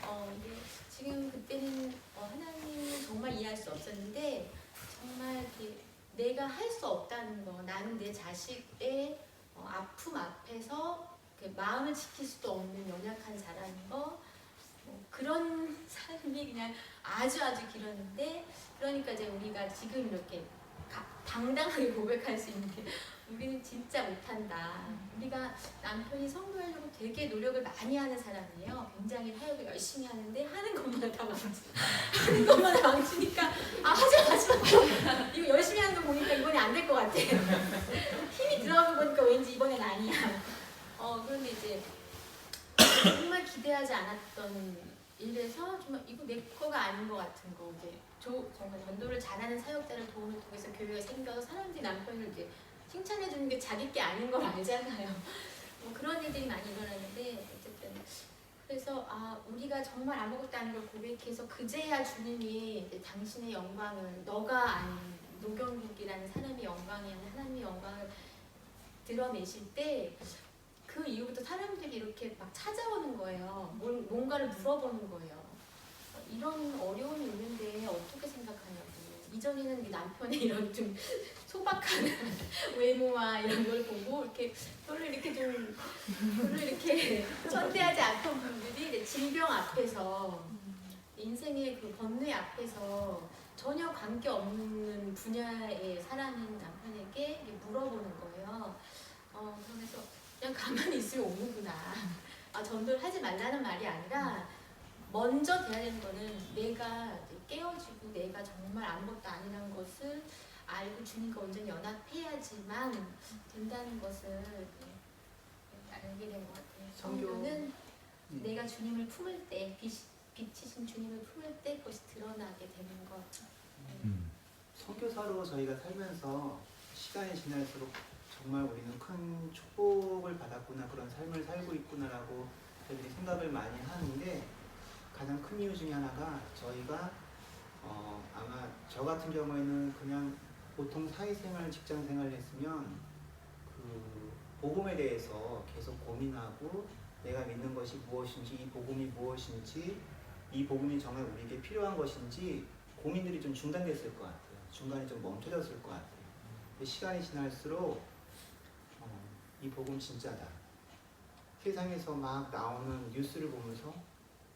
근데 지금 그때는 하나님은 정말 이해할 수 없었는데, 정말 이렇게 내가 할 수 없다는 거, 나는 내 자식의 아픔 앞에서 마음을 지킬 수도 없는 연약한 자라는 거, 그런 삶이 그냥 아주 길었는데, 그러니까 이제 우리가 지금 이렇게 당당하게 고백할 수 있는 게, 우리는 진짜 못한다. 우리가 남편이 선교하려고 되게 노력을 많이 하는 사람이에요. 굉장히 사역을 열심히 하는데 하는 것마다 다 하는 것마다 망치니까 하지 마. 이거 열심히 하는 거 보니까 이번에 안 될 것 같아. 힘이 들어가는 거 보니까 왠지 이번엔 아니야. 그런데 이제 정말 기대하지 않았던 일에서 정말 이거 내 거가 아닌 것 같은 거, 이제 정말 전도를 잘하는 사역자를 도움을 통해서 교회가 생겨서 사람들이 남편을 이제 칭찬해 주는 게 자기 게 아닌 걸 알잖아요. 그런 일들이 많이 일어나는데, 어쨌든 그래서 우리가 정말 아무것도 아닌 걸 고백해서 그제야 주님이 이제 당신의 영광을, 너가 아닌 노경국이라는 사람의 영광이 아닌 하나님의 영광을 드러내실 때, 그 이후부터 사람들이 이렇게 막 찾아오는 거예요. 뭔가를 물어보는 거예요. 이런 어려움이 있는데 어떻게 생각하냐고. 이전에는 남편의 이런 좀 소박한 외모와 이런 걸 보고 별로 이렇게 천대하지 않던 분들이 이제 질병 앞에서, 인생의 그 번뇌 앞에서 전혀 관계없는 분야의 사람인 남편에게 물어보는 거예요. 그래서 그냥 가만히 있으면 오는구나. 전도를 하지 말라는 말이 아니라, 먼저 돼야 되는 거는 내가 깨어지고 내가 정말 아무것도 아니라는 것을 알고 주님과 온전히 연합해야지만 된다는 것을 알게 된 것 같아요. 선교는 내가 주님을 품을 때, 빛이신 주님을 품을 때 그것이 드러나게 되는 것. 선교사로 저희가 살면서 시간이 지날수록 정말 우리는 큰 축복을 받았구나, 그런 삶을 살고 있구나라고 저희들이 생각을 많이 하는데, 가장 큰 이유 중에 하나가 저희가 아마 저 같은 경우에는 그냥 보통 사회생활, 직장생활을 했으면 그 복음에 대해서 계속 고민하고, 내가 믿는 것이 무엇인지, 이 복음이 무엇인지, 이 복음이 정말 우리에게 필요한 것인지 고민들이 좀 중단됐을 것 같아요. 중간에 좀 멈춰졌을 것 같아요. 시간이 지날수록 이 복음 진짜다. 세상에서 막 나오는 뉴스를 보면서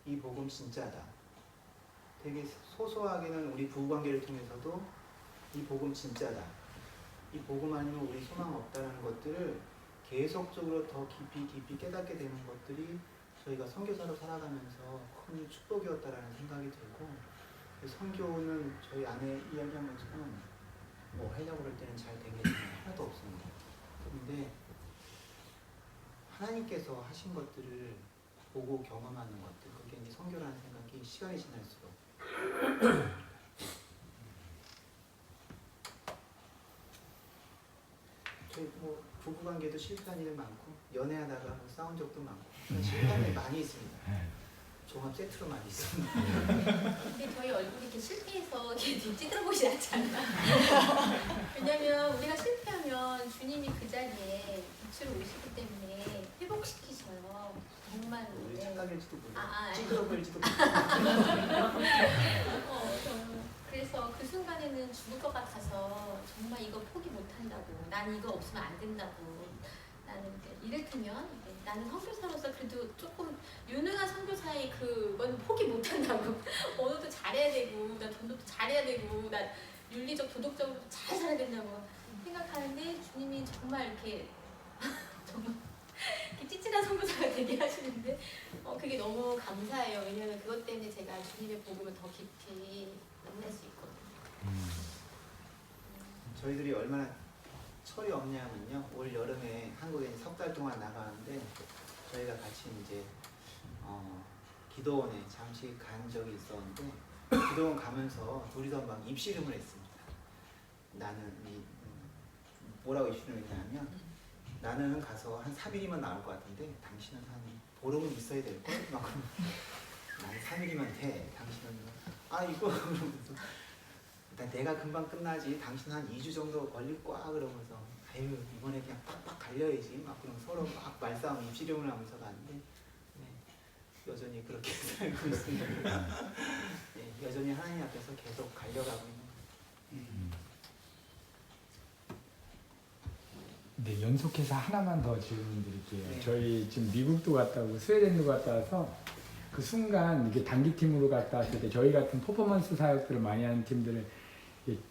이 복음 진짜다. 되게 소소하게는 우리 부부관계를 통해서도 이 복음 진짜다. 이 복음 아니면 우리 소망 없다는 것들을 계속적으로 더 깊이 깨닫게 되는 것들이 저희가 선교사로 살아가면서 큰 축복이었다라는 생각이 들고, 선교는 저희 아내 이야기한 것처럼 뭐 하려고 그럴 때는 잘 된 게 하나도 없습니다. 그런데 하나님께서 하신 것들을 보고 경험하는 것들, 그게 이제 선교라는 생각이 시간이 지날수록 저희 뭐 부부관계도 실패한 일 많고 연애하다가 뭐 싸운 적도 많고 실패한 일 많이 있습니다. 종합 세트로 많이 있습니다. 근데 저희 얼굴이 이렇게 실패해서 이렇게 찌들어보지 않잖아. 왜냐면 우리가 실패하면 주님이 그 자리에 빛으로 오시기 때문에 회복시키셔요. 정말로. 우리 착각일지도 몰라요. 아, 찌그러버릴지도 그래서 그 순간에는 죽을 것 같아서 정말 이거 포기 못한다고, 난 이거 없으면 안 된다고, 나는 이를테면 나는 선교사로서 그래도 조금 유능한 선교사의 그건 포기 못한다고, 언어도 잘해야 되고, 나 전도도 잘해야 되고, 나 윤리적 도덕적으로 잘 살아야 된다고 생각하는데 주님이 정말 이렇게 정말 이렇게 찌질한 선교사가 되게 하시는데 그게 너무 감사해요. 왜냐하면 그것 때문에 제가 주님의 복음을 더 깊이 만날 수 있거든요. 저희들이 얼마나 철이 없냐면요. 올 여름에 한국에 석 달 동안 나가는데 저희가 같이 이제 기도원에 잠시 간 적이 있었는데 기도원 가면서 둘이서 막 입씨름을 했습니다. 나는 뭐라고 입씨름을 했냐면 나는 가서 한 3일이면 나올 것 같은데 당신은 한 보름은 있어야 될걸? 막 나는 3일이면 돼. 당신은 이거 그러면서 일단 내가 금방 끝나지 당신 한 2주 정도 걸릴 거야 그러면서 아유 이번에 그냥 팍팍 갈려야지 막 그럼 서로 막 말싸움 입씨름을 하면서 가는데 여전히 그렇게 살고 있습니다. 여전히 하나님 앞에서 계속 갈려가고 있는 거예요. 네, 연속해서 하나만 더 질문 드릴게요. 네. 저희 지금 미국도 갔다 오고 스웨덴도 갔다 와서 그 순간 이게 단기팀으로 갔다 왔을 때 저희 같은 퍼포먼스 사역들을 많이 하는 팀들은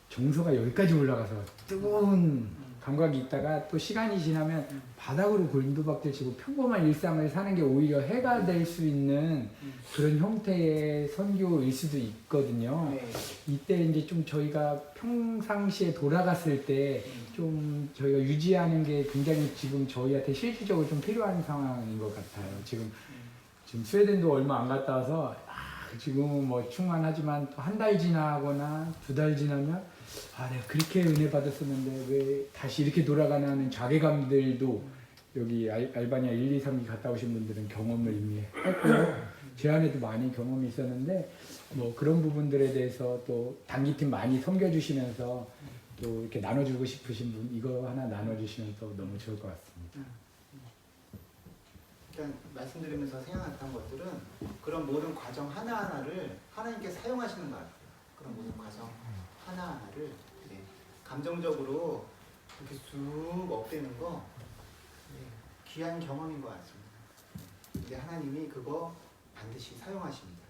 정서가 여기까지 올라가서 뜨거운 감각이 있다가 또 시간이 지나면 바닥으로 곤두박질 치고 평범한 일상을 사는 게 오히려 해가 될 수 있는 그런 형태의 선교일 수도 있거든요. 네. 이때 이제 좀 저희가 평상시에 돌아갔을 때 좀 저희가 유지하는 게 굉장히 지금 저희한테 실질적으로 좀 필요한 상황인 것 같아요. 지금 스웨덴도 얼마 안 갔다 와서 지금은 뭐 충만하지만 또 한 달 지나거나 2달 지나면 내가 그렇게 은혜 받았었는데 왜 다시 이렇게 돌아가나 하는 자괴감들도 여기 알바니아 1, 2, 3기 갔다 오신 분들은 경험을 이미 했고요. 제 안에도 많이 경험이 있었는데 뭐 그런 부분들에 대해서 또 단기팀 많이 섬겨주시면서 또 이렇게 나눠주고 싶으신 분 이거 하나 나눠주시면 또 너무 좋을 것 같습니다. 일단 말씀드리면서 생각했던 것들은 그런 모든 과정 하나하나를 하나님께 사용하시는 것 같아요. 그런 모든 과정 하나하나를 감정적으로 이렇게 쑥 업되는 거 귀한 경험인 것 같습니다. 근데 하나님이 그거 반드시 사용하십니다.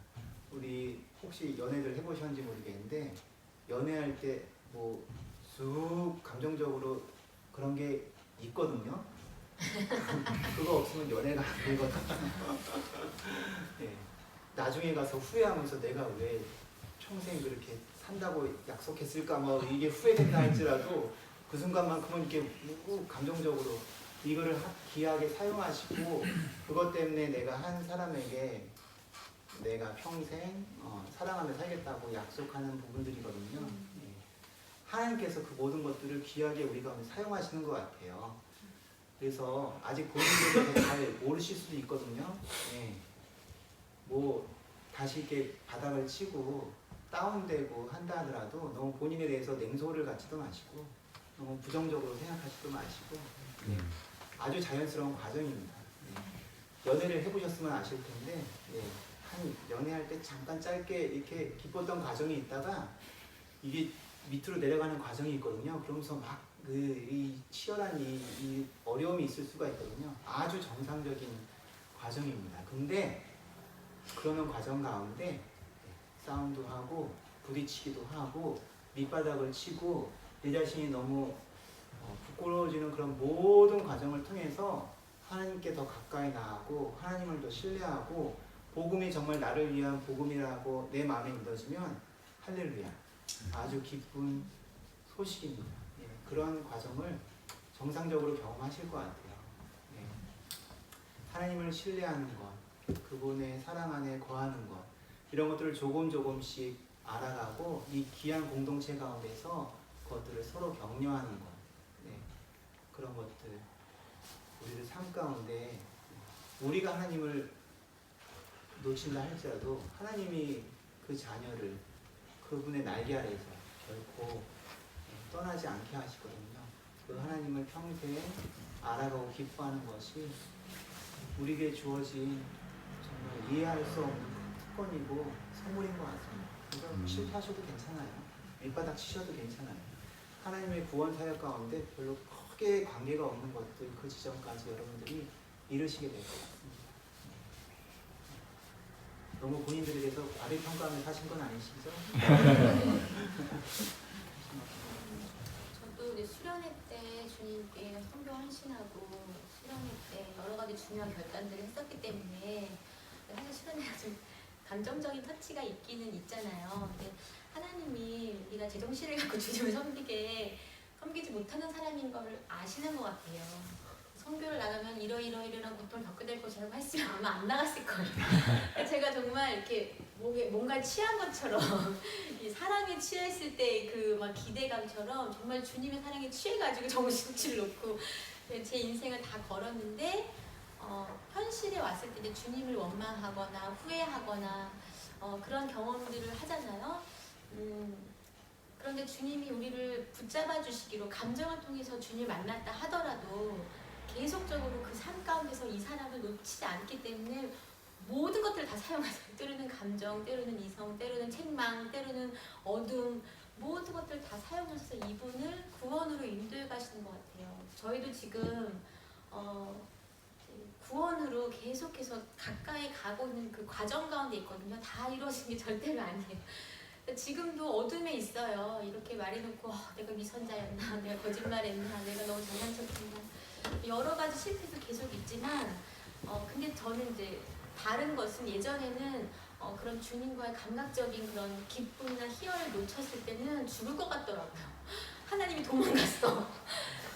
우리 혹시 연애를 해보셨는지 모르겠는데 연애할 때 뭐 쑥 감정적으로 그런 게 있거든요. 그거 없으면 연애가 안 되거든요. 나중에 가서 후회하면서 내가 왜 평생 그렇게 산다고 약속했을까 뭐 이게 후회된다 할지라도 그 순간만큼은 이렇게 감정적으로 이거를 귀하게 사용하시고 그것 때문에 내가 한 사람에게 내가 평생 사랑하며 살겠다고 약속하는 부분들이거든요. 하나님께서 그 모든 것들을 귀하게 우리 가운데 사용하시는 것 같아요. 그래서 아직 본인들도 잘 모르실 수도 있거든요. 뭐 다시 이렇게 바닥을 치고 다운되고 한다 하더라도 너무 본인에 대해서 냉소를 갖지도 마시고 너무 부정적으로 생각하지도 마시고 아주 자연스러운 과정입니다. 연애를 해보셨으면 아실 텐데 한 연애할 때 잠깐 짧게 이렇게 기뻤던 과정이 있다가 이게 밑으로 내려가는 과정이 있거든요. 그러면서 막 이 치열한 이 어려움이 있을 수가 있거든요. 아주 정상적인 과정입니다. 근데 그러는 과정 가운데 싸움도 하고 부딪히기도 하고 밑바닥을 치고 내 자신이 너무 부끄러워지는 그런 모든 과정을 통해서 하나님께 더 가까이 나아가고 하나님을 더 신뢰하고 복음이 정말 나를 위한 복음이라고 내 마음에 믿어지면 할렐루야, 아주 기쁜 소식입니다. 예, 그런 과정을 정상적으로 경험하실 것 같아요. 예. 하나님을 신뢰하는 것, 그분의 사랑 안에 거하는 것, 이런 것들을 조금씩 알아가고 이 귀한 공동체 가운데서 그것들을 서로 격려하는 것, 네. 그런 것들 우리들 삶 가운데 우리가 하나님을 놓친다 할지라도 하나님이 그 자녀를 그분의 날개 아래에서 결코 떠나지 않게 하시거든요. 그 하나님을 평생 알아가고 기뻐하는 것이 우리에게 주어진 정말 이해할 수 없는 특권이고 선물인 것 같습니다. 그래서 실패하셔도 괜찮아요. 밑바닥 치셔도 괜찮아요. 하나님의 구원 사역 가운데 별로 크게 관계가 없는 것들, 그 지점까지 여러분들이 이루시게 될 것 같습니다. 너무 본인들에 대해서 과대평가하며 사신 건 아니시죠? 저도 이제 수련회 때 주님께 선교 헌신하고 수련회 때 여러 가지 중요한 결단들을 했었기 때문에 사실 수련회가 좀 감정적인 터치가 있기는 있잖아요. 근데 하나님이 우리가 제정신을 갖고 주님을 섬기지 못하는 사람인 걸 아시는 것 같아요. 선교를 나가면 이러이러한 고통을 겪게 될 것이라고 했으면 아마 안 나갔을 거예요. 제가 정말 이렇게 뭔가 취한 것처럼 이 사랑에 취했을 때 그 막 기대감처럼 정말 주님의 사랑에 취해가지고 정신줄 놓고 제 인생을 다 걸었는데 현실에 왔을 때 이제 주님을 원망하거나 후회하거나 그런 경험들을 하잖아요. 그런데 주님이 우리를 붙잡아 주시기로 감정을 통해서 주님을 만났다 하더라도 계속적으로 그 삶 가운데서 이 사람을 놓치지 않기 때문에 모든 것들을 다 사용하세요. 때로는 감정, 때로는 이성, 때로는 책망, 때로는 어둠, 모든 것들을 다 사용하셔서 이분을 구원으로 인도해 가시는 것 같아요. 저희도 지금 구원으로 계속해서 가까이 가고 있는 그 과정 가운데 있거든요. 다 이루어진 게 절대로 아니에요. 지금도 어둠에 있어요. 이렇게 말해놓고 내가 미선자였나, 내가 거짓말했나, 내가 너무 장난쳤나, 여러 가지 실패도 계속 있지만 근데 저는 이제 다른 것은 예전에는 그런 주님과의 감각적인 그런 기쁨이나 희열을 놓쳤을 때는 죽을 것 같더라고요. 하나님이 도망갔어.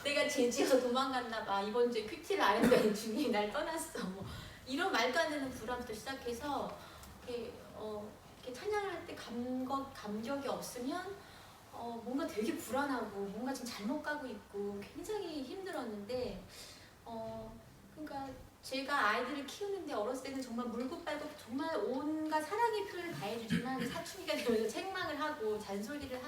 내가 죄지어서 도망갔나 봐. 이번 주에 큐티를 안 했더니 주님이 날 떠났어. 뭐 이런 말도 안 되는 불안부터 시작해서 이렇게 찬양을 할 때 감격이 없으면 뭔가 되게 불안하고 뭔가 지금 잘못 가고 있고 굉장히 힘들었는데 그러니까 제가 아이들을 키우는데 어렸을 때는 정말 물고 빨고 정말 온갖 사랑의 표현을 다 해주지만 사춘기가 되면서 책망을 하고 잔소리를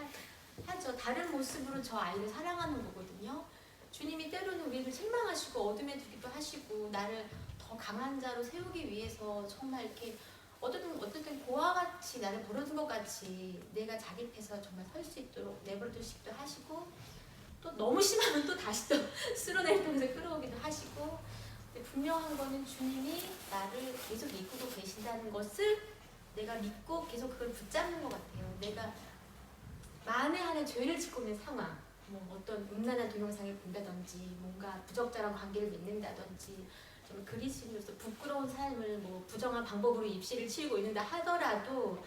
하죠. 다른 모습으로 저 아이를 사랑하는 거거든요. 주님이 때로는 우리를 책망하시고 어둠에 두기도 하시고 나를 더 강한 자로 세우기 위해서 정말 이렇게 어쨌든 고와 같이 나를 버려둔 것 같이 내가 자립해서 정말 설 수 있도록 내버려 두시기도 하시고 또 너무 심하면 또 다시 또 쓸어내를 통해서 끌어오기도 하시고 근데 분명한 거는 주님이 나를 계속 이끌고 계신다는 것을 내가 믿고 계속 그걸 붙잡는 것 같아요. 내가 만에 하나 죄를 짓고 있는 상황 뭐 어떤 음란한 동영상을 본다든지 뭔가 부적절한 관계를 맺는다든지 좀 그리스도인으로서 부끄러운 삶을 뭐 부정한 방법으로 입시를 치우고 있는다 하더라도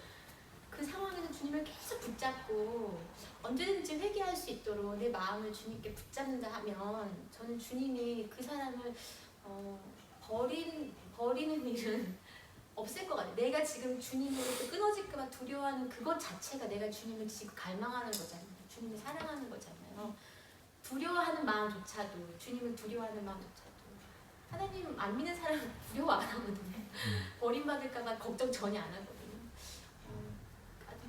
그 상황에서 주님을 계속 붙잡고 언제든지 회개할 수 있도록 내 마음을 주님께 붙잡는다 하면 저는 주님이 그 사람을 버리는 일은 없을 것 같아요. 내가 지금 주님으로부터 끊어질까봐 두려워하는 그것 자체가 내가 주님을 지금 갈망하는 거잖아요. 주님을 사랑하는 거잖아요. 두려워하는 마음조차도 주님을 두려워하는 마음조차도 하나님 안 믿는 사람은 두려워 안 하거든요. 버림받을까봐 걱정 전혀 안 하거든요.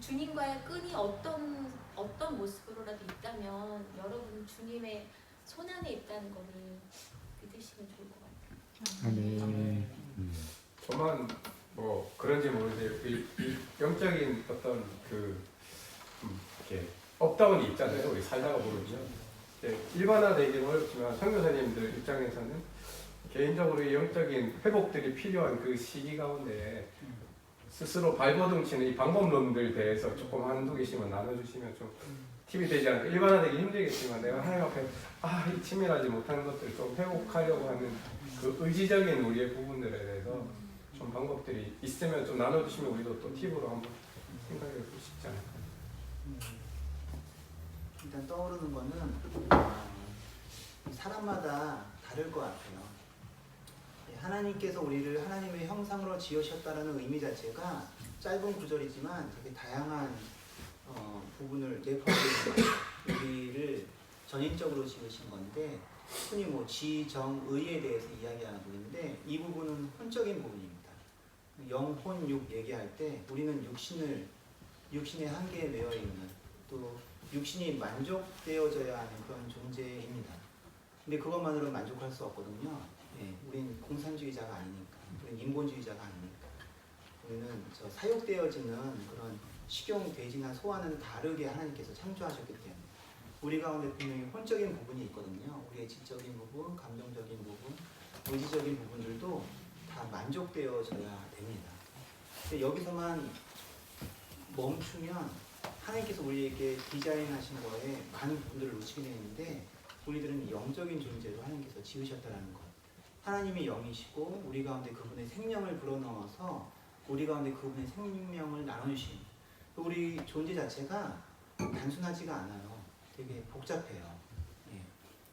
주님과의 끈이 어떤 모습으로라도 있다면 여러분 주님의 손안에 있다는 거를 믿으시면 좋을 것 같아요. 저만 뭐 그런지 모르는데 이 영적인 어떤 그 이렇게 업다운이 있잖아요. 우리 살다가 보면요. 이제 일반화되기는 어렵지만 선교사님들 입장에서는 개인적으로 이 영적인 회복들이 필요한 그 시기 가운데 스스로 발버둥치는 이 방법론들 대해서 조금 한두 개씩만 나눠주시면 좀 팁이 되지 않을까. 일반화되기 힘들겠지만 내가 하나님 앞에 이 치밀하지 못한 것들 좀 회복하려고 하는 그 의지적인 우리의 부분들에 대해서 좀 방법들이 있으면 좀 나눠주시면 우리도 또 팁으로 한번 생각해 볼 수 있지 않을까. 일단 떠오르는 거는 사람마다 다를 것 같아요. 하나님께서 우리를 하나님의 형상으로 지으셨다는 의미 자체가 짧은 구절이지만 되게 다양한 부분을 내포하고 있는 우리를 전인적으로 지으신 건데 흔히 뭐 지, 정, 의에 대해서 이야기하고 있는데 이 부분은 혼적인 부분입니다. 영, 혼, 육 얘기할 때 우리는 육신의 한계에 매여 있는 또 육신이 만족되어져야 하는 그런 존재입니다. 근데 그것만으로 만족할 수 없거든요. 우린 공산주의자가 아니니까, 우린 인본주의자가 아니니까, 우리는 저 사육되어지는 그런 식용, 돼지나 소와는 다르게 하나님께서 창조하셨기 때문에 우리 가운데 분명히 혼적인 부분이 있거든요. 우리의 지적인 부분, 감정적인 부분, 의지적인 부분들도 다 만족되어져야 됩니다. 근데 여기서만 멈추면 하나님께서 우리에게 디자인하신 거에 많은 부분들을 놓치게 되는데 우리들은 영적인 존재로 하나님께서 지으셨다는 것. 하나님이 영이시고 우리 가운데 그분의 생명을 불어넣어서 우리 가운데 그분의 생명을 나눠주신 우리 존재 자체가 단순하지가 않아요. 되게 복잡해요.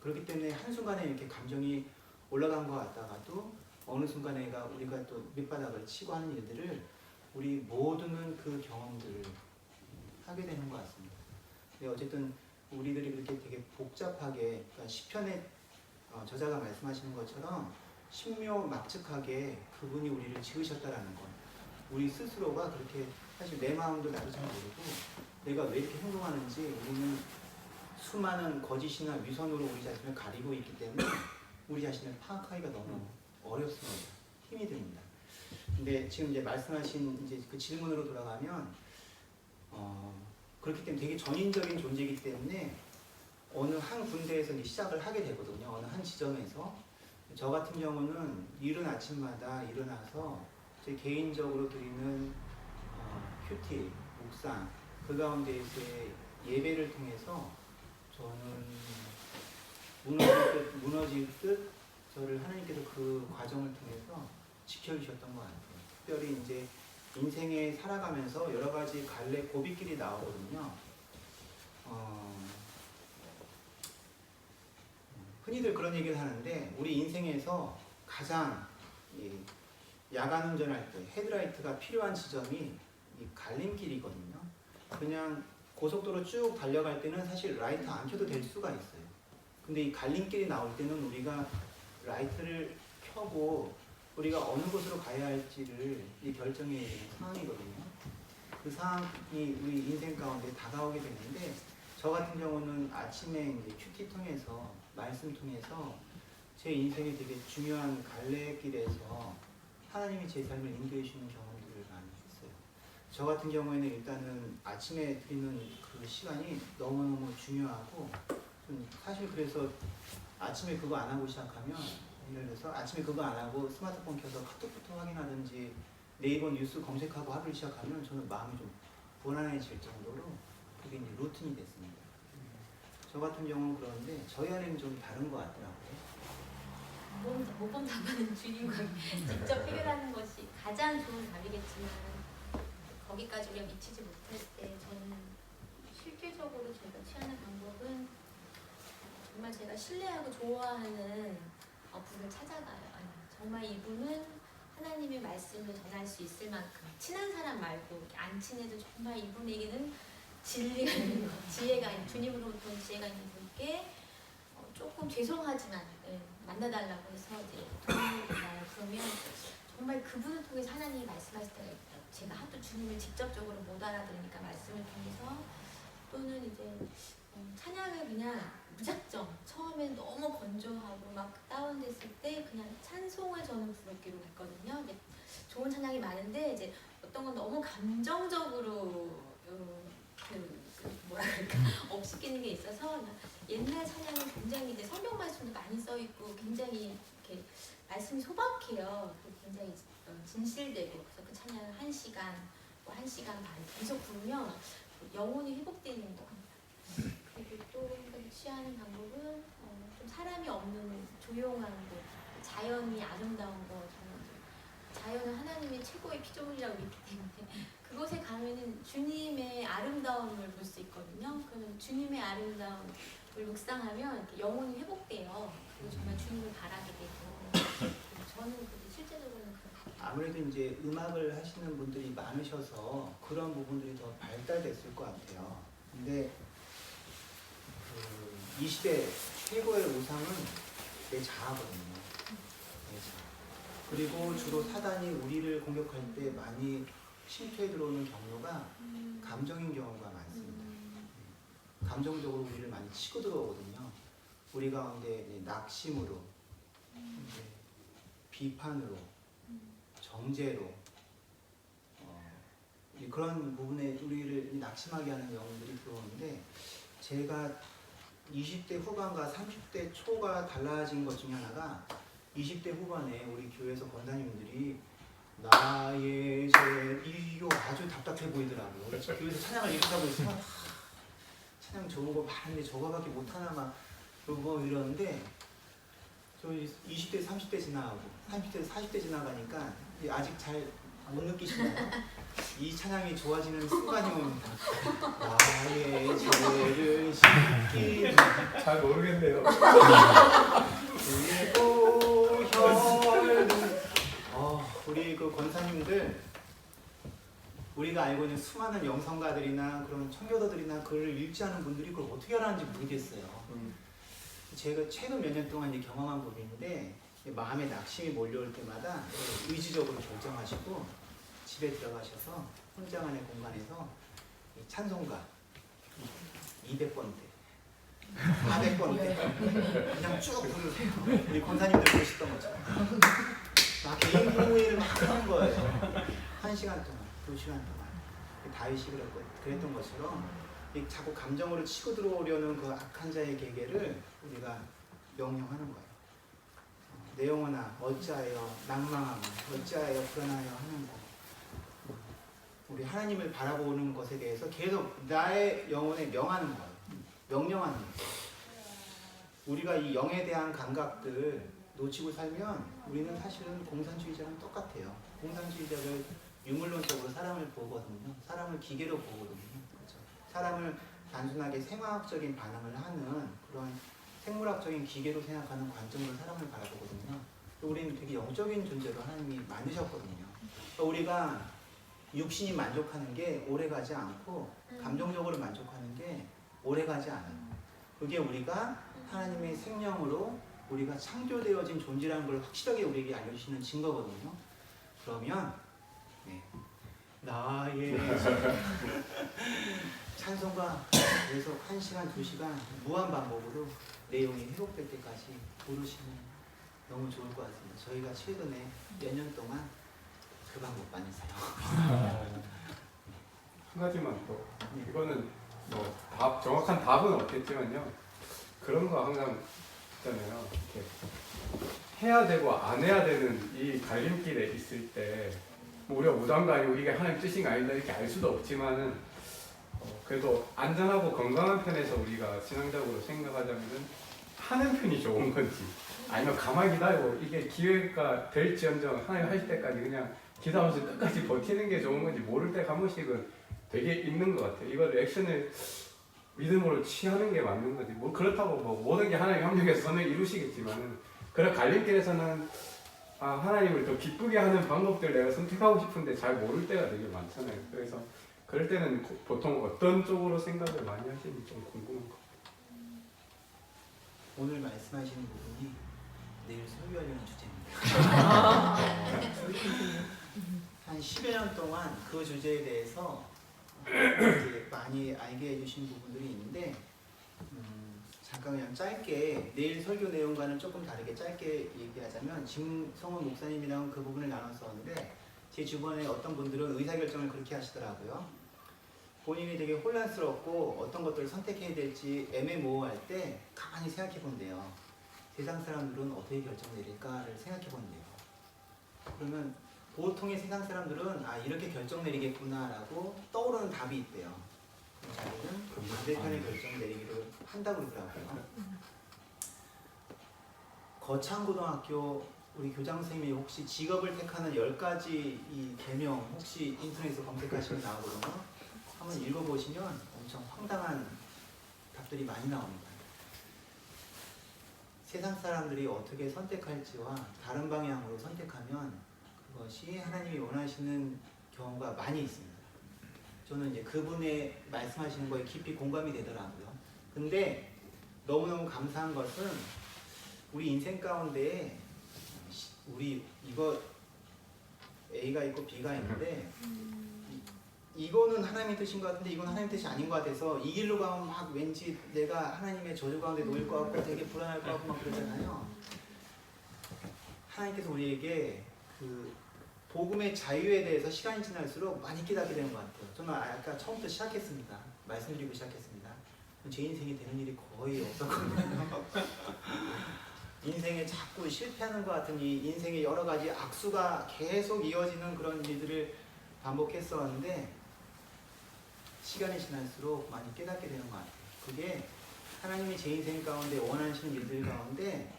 그렇기 때문에 한순간에 이렇게 감정이 올라간 것 같다가도 어느 순간에 우리가 또 밑바닥을 치고 하는 일들을 우리 모두는 그 경험들을 하게 되는 것 같습니다. 근데 어쨌든 우리들이 그렇게 되게 복잡하게 그러니까 시편의 저자가 말씀하시는 것처럼 신묘막측하게 그분이 우리를 지으셨다라는 것. 우리 스스로가 그렇게 사실 내 마음도 나도 잘 모르고 내가 왜 이렇게 행동하는지 우리는 수많은 거짓이나 위선으로 우리 자신을 가리고 있기 때문에 우리 자신을 파악하기가 너무 어렵습니다. 힘이 듭니다. 근데 지금 이제 말씀하신 이제 그 질문으로 돌아가면 그렇기 때문에 되게 전인적인 존재이기 때문에 어느 한 군데에서 이제 시작을 하게 되거든요. 어느 한 지점에서 저 같은 경우는 이른 아침마다 일어나서 제 개인적으로 드리는 큐티, 묵상 그 가운데에서의 예배를 통해서 저는 무너질 듯 저를 하나님께서 그 과정을 통해서 지켜주셨던 것 같아요. 특별히 이제 인생에 살아가면서 여러 가지 갈래 고비길이 나오거든요. 흔히들 그런 얘기를 하는데 우리 인생에서 가장 야간 운전할 때 헤드라이트가 필요한 지점이 이 갈림길이거든요. 그냥 고속도로 쭉 달려갈 때는 사실 라이트 안 켜도 될 수가 있어요. 근데 이 갈림길이 나올 때는 우리가 라이트를 켜고 우리가 어느 곳으로 가야 할지를 결정해야 되는 상황이거든요. 그 상황이 우리 인생 가운데 다가오게 되는데 저 같은 경우는 아침에 이제 큐티 통해서 말씀 통해서 제 인생에 되게 중요한 갈래길에서 하나님이 제 삶을 인도해 주시는 경험들을 많이 했어요. 저 같은 경우에는 일단은 아침에 드리는 그 시간이 너무너무 중요하고 사실 그래서 아침에 그거 안 하고 시작하면 예를 들어서 아침에 그거 안 하고 스마트폰 켜서 카톡부터 확인하든지 네이버 뉴스 검색하고 하루를 시작하면 저는 마음이 좀 불안해질 정도로 그게 이제 루틴이 됐습니다. 저 같은 경우는 그런데 저희 아내는 좀 다른 것 같더라고요. 못 본다면 주님과 직접 해결하는 것이 가장 좋은 답이겠지만 거기까지 우리가 미치지 못할 때 저는 실질적으로 제가 취하는 방법은 정말 제가 신뢰하고 좋아하는 분을 찾아가요. 정말 이분은 하나님의 말씀을 전할 수 있을 만큼 친한 사람 말고 안 친해도 정말 이분에게는 진리가 있는 것, 지혜가 있는 주님으로부터 지혜가 있는 분께 조금 죄송하지만 만나달라고 해서 이제 도움을 받아요. 그러면 정말 그분을 통해서 하나님이 말씀하실 때가 있어요. 제가 하도 주님을 직접적으로 못 알아들으니까 말씀을 통해서 또는 이제 찬양을 그냥 무작정 처음엔 너무 건조하고 막 다운됐을 때 그냥 찬송을 저는 부르기로 했거든요. 근데 좋은 찬양이 많은데 이제 어떤 건 너무 감정적으로 뭐라 그럴까 업시키는 게 있어서 그냥 옛날 찬양은 굉장히 이제 성경 말씀도 많이 써 있고 굉장히 이렇게 말씀이 소박해요. 굉장히 진실되고 그래서 그 찬양을 1시간, 뭐 1시간 반 계속 부르면 영혼이 회복되는 거 같아요. 그리고 또 취하는 방법은 좀 사람이 없는 조용한 곳, 자연이 아름다운 거. 저는 자연은 하나님의 최고의 피조물이라고 믿기 때문에 그곳에 가면은 주님의 아름다움을 볼 수 있거든요. 그러면 주님의 아름다움을 묵상하면 이렇게 영혼이 회복돼요. 그리고 정말 주님을 바라게 되고 저는 실제적으로는 그런 것 같아요. 아무래도 이제 음악을 하시는 분들이 많으셔서 그런 부분들이 더 발달됐을 것 같아요. 근데 이 시대 최고의 우상은 내 자아거든요. 내 자아. 그리고 주로 사단이 우리를 공격할 때 많이 침투해 들어오는 경로가 감정인 경우가 많습니다. 감정적으로 우리를 많이 치고 들어오거든요. 우리 가운데 낙심으로, 비판으로, 정죄로 그런 부분에 우리를 낙심하게 하는 영혼들이 들어오는데 제가 20대 후반과 30대 초가 달라진 것 중에 하나가 20대 후반에 우리 교회에서 권사님들이 나의 이거 아주 답답해 보이더라고요. 교회에서 찬양을 이렇게 하고 있으면 찬양 좋은 거 많은데 저거밖에 못하나 막 그러고 이러는데 저 20대 30대 지나가고 30대 40대 지나가니까 아직 잘 못 느끼시나요? 이 찬양이 좋아지는 순간이 옵니다. 나의 죄를 씻기 잘 모르겠네요. 우리 그 권사님들 우리가 알고 있는 수많은 영성가들이나 그런 청교도들이나 글을 읽지 않은 분들이 그걸 어떻게 하라는지 모르겠어요. 제가 최근 몇 년 동안 경험한 부분인데 마음에 낙심이 몰려올 때마다 의지적으로 결정하시고 집에 들어가셔서 혼자만의 공간에서 찬송가 200번대 400번대 그냥 쭉 부르세요. 우리 권사님들 보시던 것처럼 막 개인 공회를 막 하는 거예요. 1시간 동안, 2시간 동안 다윗이 그랬던 것처럼 자꾸 감정으로 치고 들어오려는 그 악한 자의 계계를 우리가 명령하는 거예요. 내 영혼아 어찌하여 낭망하고 어찌하여 불안하여 하는 거. 우리 하나님을 바라보는 것에 대해서 계속 나의 영혼에 명하는 거예요. 명령하는 거예요. 우리가 이 영에 대한 감각들 놓치고 살면 우리는 사실은 공산주의자랑 똑같아요. 공산주의자를 유물론적으로 사람을 보거든요. 사람을 기계로 보거든요. 그렇죠? 사람을 단순하게 생화학적인 반응을 하는 그런 생물학적인 기계로 생각하는 관점으로 사람을 바라보거든요. 우리는 되게 영적인 존재로 하나님이 만드셨거든요. 그러니까 우리가 육신이 만족하는 게 오래가지 않고 감정적으로 만족하는 게 오래가지 않아요. 그게 우리가 하나님의 생명으로 우리가 창조되어진 존재라는 걸 확실하게 우리에게 알려주시는 증거거든요. 그러면 나의 찬송가 계속 1시간, 2시간 무한 반복으로 내용이 회복될 때까지 부르시면 너무 좋을 것 같습니다. 저희가 최근에 몇 년 동안 그 방법 많이 사용하고 한 가지만 또 이거는 뭐 정확한 답은 없겠지만요. 그런 거 항상 있잖아요. 이렇게 해야 되고 안 해야 되는 이 갈림길에 있을 때 뭐 우리가 무당도 아니고 이게 하나님 뜻인가 아닌가 이렇게 알 수도 없지만은 그래도 안전하고 건강한 편에서 우리가 신앙적으로 생각하자면은 하는 편이 좋은 건지 아니면 가만히 기다리고 이게 기회가 될지언정 하나님 하실 때까지 그냥 기다려서 끝까지 버티는 게 좋은 건지 모를 때 한 번씩은 되게 있는 것 같아요. 이걸 액션을 믿음으로 취하는 게 맞는 거지. 뭐 그렇다고 뭐 모든 게 하나님 협력해서 선을 이루시겠지만은 그런 갈림길에서는 하나님을 더 기쁘게 하는 방법들 내가 선택하고 싶은데 잘 모를 때가 되게 많잖아요. 그래서 그럴 때는 보통 어떤 쪽으로 생각을 많이 하시는지 좀 궁금한 것 같아요. 오늘 말씀하시는 부분이 내일 설교하려는 주제입니다. 한 10여 년 동안 그 주제에 대해서 이제 많이 알게 해주신 부분들이 있는데 잠깐 그냥 짧게 내일 설교 내용과는 조금 다르게 짧게 얘기하자면 김성원 목사님이랑 그 부분을 나눴었는데 제 주변에 어떤 분들은 의사결정을 그렇게 하시더라고요. 본인이 되게 혼란스럽고 어떤 것들을 선택해야 될지 애매모호할 때 가만히 생각해 본대요. 세상 사람들은 어떻게 결정 내릴까를 생각해 본대요. 그러면 보통의 세상 사람들은 아 이렇게 결정 내리겠구나라고 떠오르는 답이 있대요. 그럼 자기는 반대편의 결정 내리기를 한다고 그러더라고요. 거창고등학교 우리 교장 선생님이 혹시 직업을 택하는 10가지 이 계명 혹시 인터넷에서 검색하시면 나오거든요. 한번 읽어보시면 엄청 황당한 답들이 많이 나옵니다. 세상 사람들이 어떻게 선택할지와 다른 방향으로 선택하면 그것이 하나님이 원하시는 경우가 많이 있습니다. 저는 이제 그분의 말씀하시는 거에 깊이 공감이 되더라고요. 근데 너무너무 감사한 것은 우리 인생 가운데 우리 이거 A가 있고 B가 있는데 이거는 하나님의 뜻인 것 같은데 이건 하나님의 뜻이 아닌 것 같아서 이 길로 가면 막 왠지 내가 하나님의 저주 가운데 놓일 것 같고 되게 불안할 것 같고 막 그러잖아요. 하나님께서 우리에게 그 복음의 자유에 대해서 시간이 지날수록 많이 깨닫게 되는 것 같아요. 저는 아까 처음부터 시작했습니다. 말씀드리고 시작했습니다. 제 인생에 되는 일이 거의 없었거든요. 인생에 자꾸 실패하는 것 같은 이 인생의 여러 가지 악수가 계속 이어지는 그런 일들을 반복했었는데 시간이 지날수록 많이 깨닫게 되는 것 같아요. 그게 하나님이 제 인생 가운데 원하시는 일들 가운데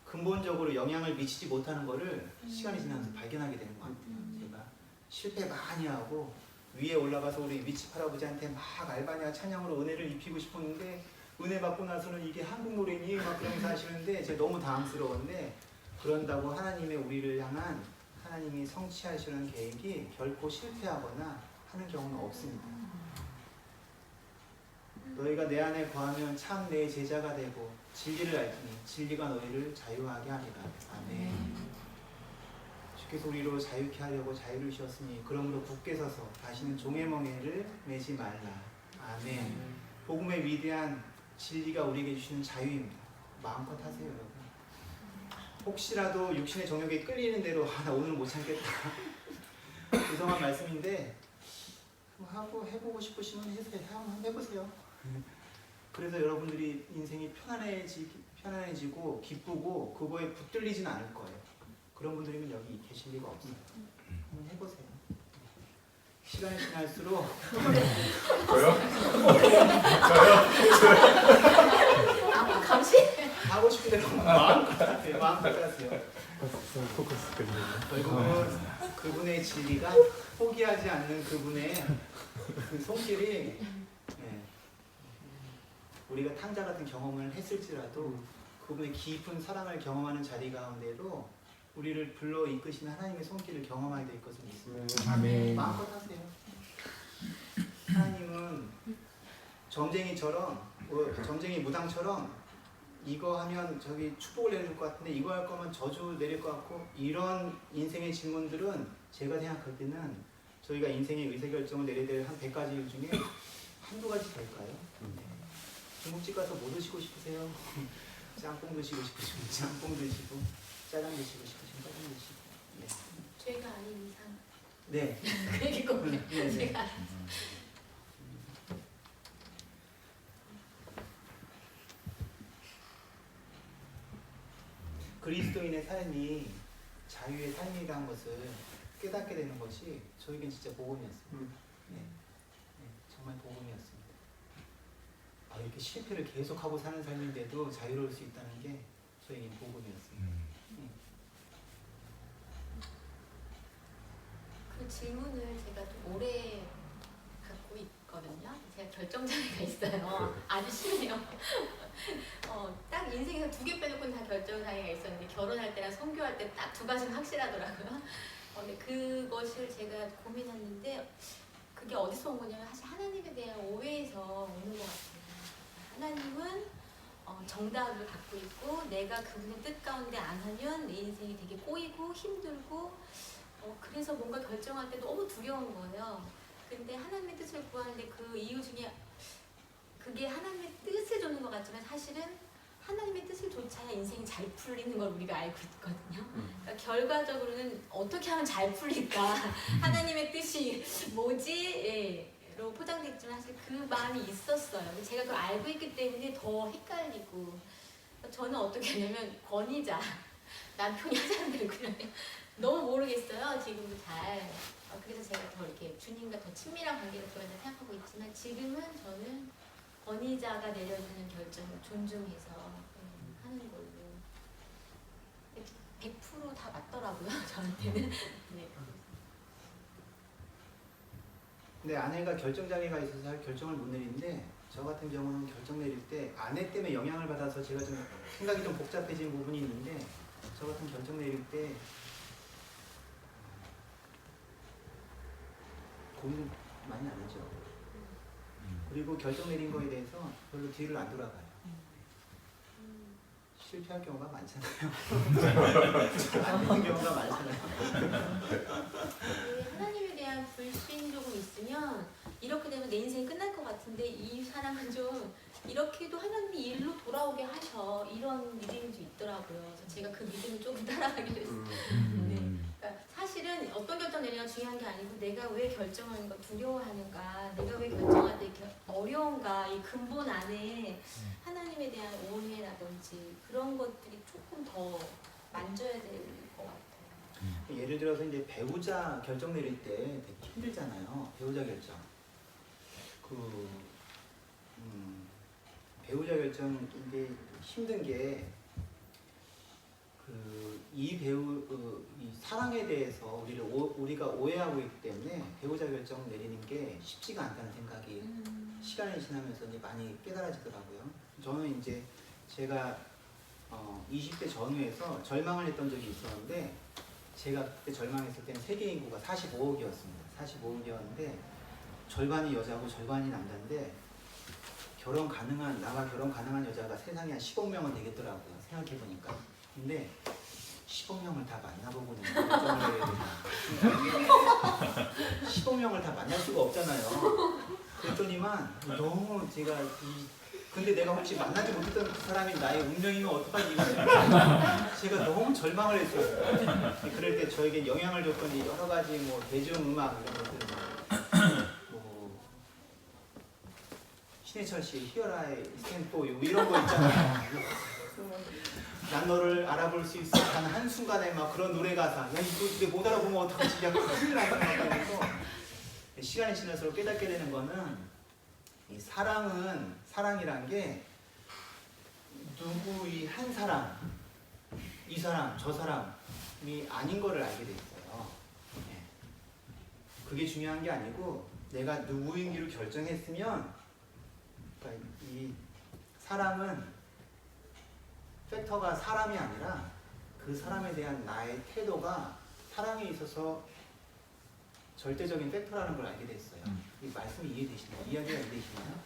근본적으로 영향을 미치지 못하는 거를 시간이 지나면서 발견하게 되는 것 같아요. 제가 실패 많이 하고 위에 올라가서 우리 위치 할아버지한테 막 알바니아 찬양으로 은혜를 입히고 싶었는데 은혜 받고 나서는 이게 한국 노래니 막 그러면서 하시는데 제가 너무 당황스러웠는데 그런다고 하나님의 우리를 향한 하나님이 성취하시는 계획이 결코 실패하거나 하는 경우는 없습니다. 너희가 내 안에 거하면 참 내 제자가 되고 진리를 알지니 진리가 너희를 자유하게 하리라. 아멘. 주께서 우리로 자유케 하려고 자유를 주셨으니 그러므로 굳게 서서 다시는 종의 멍에를 매지 말라. 아멘. 복음의 위대한 진리가 우리에게 주시는 자유입니다. 마음껏 하세요, 여러분. 혹시라도 육신의 정욕에 끌리는 대로 나 오늘 못 참겠다. 죄송한 말씀인데 하고 해보고 싶으시면 해보세요. 한번 해보세요. 그래서 여러분들이 인생이 편안해지고 기쁘고 그거에 붙들리진 않을 거예요. 그런 분들이면 여기 계실 리가 없어요. 한번 해보세요. 시간이 지날수록 저요? 감시? 하고 싶은 대로 마음껏 하세요. 마음껏 하세요. 포커스 끌리네. 결국은 그분의 진리가 포기하지 않는 그분의 그 손길이 우리가 탕자 같은 경험을 했을지라도 그분의 깊은 사랑을 경험하는 자리 가운데로 우리를 불러 이끄시는 하나님의 손길을 경험하게 될 것을 믿습니다. 아멘. 마음껏 하세요. 하나님은 점쟁이 무당처럼 이거 하면 저기 축복을 내릴 것 같은데 이거 할 거면 저주 내릴 것 같고 이런 인생의 질문들은 제가 생각할 때는 저희가 인생의 의사결정을 내려야 될 한 100가지 일 중에 한두 가지 될까요? 중국집 가서 뭐 드시고 싶으세요? 짬뽕 드시고 싶으시면 짬뽕 드시고 짜장 드시고 싶으시면 짜장 드시고 죄가 아닌 이상. 네. 그렇게 꼭 네. 제가 그리스도인의 삶이 자유의 삶이라는 것을 깨닫게 되는 것이 저에겐 진짜 복음이었습니다. 네. 정말 복음이었습니다. 이렇게 실패를 계속하고 사는 삶인데도 자유로울 수 있다는 게 저에겐 복음이었습니다. 그 질문을 제가 좀 오래 갖고 있거든요. 제가 결정장애가 있어요. 아주 심해요. 딱 인생에서 2개 빼놓고는 다 결정장애가 있었는데 결혼할 때랑 선교할 때 딱 2가지는 확실하더라고요. 근데 그것을 제가 고민했는데 그게 어디서 온 거냐면 사실 하나님에 대한 오해에서 오는 것 같아요. 하나님은 정답을 갖고 있고 내가 그분의 뜻 가운데 안 하면 내 인생이 되게 꼬이고 힘들고 그래서 뭔가 결정할 때 너무 두려운 거예요. 근데 하나님의 뜻을 구하는데 그 이유 중에 그게 하나님의 뜻을 줬는 것 같지만 사실은 하나님의 뜻을 쫓아야 인생이 잘 풀리는 걸 우리가 알고 있거든요. 그러니까 결과적으로는 어떻게 하면 잘 풀릴까? 하나님의 뜻이 뭐지? 로 포장됐지만 사실 그 마음이 있었어요. 근데 제가 그걸 알고 있기 때문에 더 헷갈리고 저는 어떻게 하냐면 권위자 남편이 하자는 대로 그냥 너무 모르겠어요. 지금도 잘. 그래서 제가 더 이렇게 주님과 더 친밀한 관계를 들어간다 생각하고 있지만 지금은 저는 권위자가 내려주는 결정을 존중해서 하는 걸로. 100% 다 맞더라고요. 저한테는. 네. 근데 아내가 결정장애가 있어서 결정을 못 내리는데 저 같은 경우는 결정 내릴 때 아내 때문에 영향을 받아서 제가 좀 생각이 좀 복잡해진 부분이 있는데 저 같은 결정 내릴 때 고민 많이 안 하죠. 그리고 결정 내린 거에 대해서 별로 뒤를 안 돌아가요. 실패할 경우가 많잖아요. 안 되는 경우가 많잖아요. 하나님에 대한 불신 조금 있으면 이렇게 되면 내 인생이 끝날 것 같은데 이 사람은 좀 이렇게도 하나님이 일로 돌아오게 하셔 이런 믿음이 좀 있더라고요. 그래서 제가 그 믿음을 조금 따라가게 됐어요. 네. 그러니까 사실은 어떤 결정 내리냐가 중요한 게 아니고 내가 왜 결정하는 걸 두려워하는가, 내가 왜 결정할 때 이렇게 어려운가, 이 근본 안에 하나님에 대한 오해라든지 그런 것들이 조금 더 만져야 될 것 같아요. 예를 들어서 이제 배우자 결정 내릴 때 되게 힘들잖아요. 배우자 결정. 배우자 결정인데 힘든 게 이 사랑에 대해서 우리가 오해하고 있기 때문에 배우자 결정 내리는 게 쉽지가 않다는 생각이 시간이 지나면서 이제 많이 깨달아지더라고요. 저는 이제 제가 20대 전후에서 절망을 했던 적이 있었는데 제가 그때 절망했을 때는 세계 인구가 45억이었습니다. 45억이었는데 절반이 여자고 절반이 남자인데 나와 결혼 가능한 여자가 세상에 한 10억 명은 되겠더라고요. 생각해보니까. 근데 10억 명을 다 만나보고는 결정을 해야 되나. 10억 명을 다 만날 수가 없잖아요. 그랬더니만 너무 제가 근데 내가 혹시 만나지 못했던 그 사람이 나의 운명이면 어떡하지 제가 너무 절망을 했어요. 그럴 때 저에게 영향을 줬던 여러 가지 뭐 대중음악 이런 것들 뭐 신해철 씨의 Here I Stand For You 이런 거 있잖아요. 난 너를 알아볼 수 있어 단 한순간에 막 그런 노래 가사 야 이거 근데 못 알아보면 어떡하지 야 큰일 나서 시간이 지날수록 깨닫게 되는 거는 이 사랑이란 게 누구의 한 사람, 이 사람, 저 사람이 아닌 거를 알게 돼 있어요. 그게 중요한 게 아니고 내가 누구인지를 결정했으면 그러니까 이 사랑은 팩터가 사람이 아니라 그 사람에 대한 나의 태도가 사랑에 있어서 절대적인 팩터라는 걸 알게 됐어요. 이 말씀이 이해되시나요? 이야기가 이해되시나요?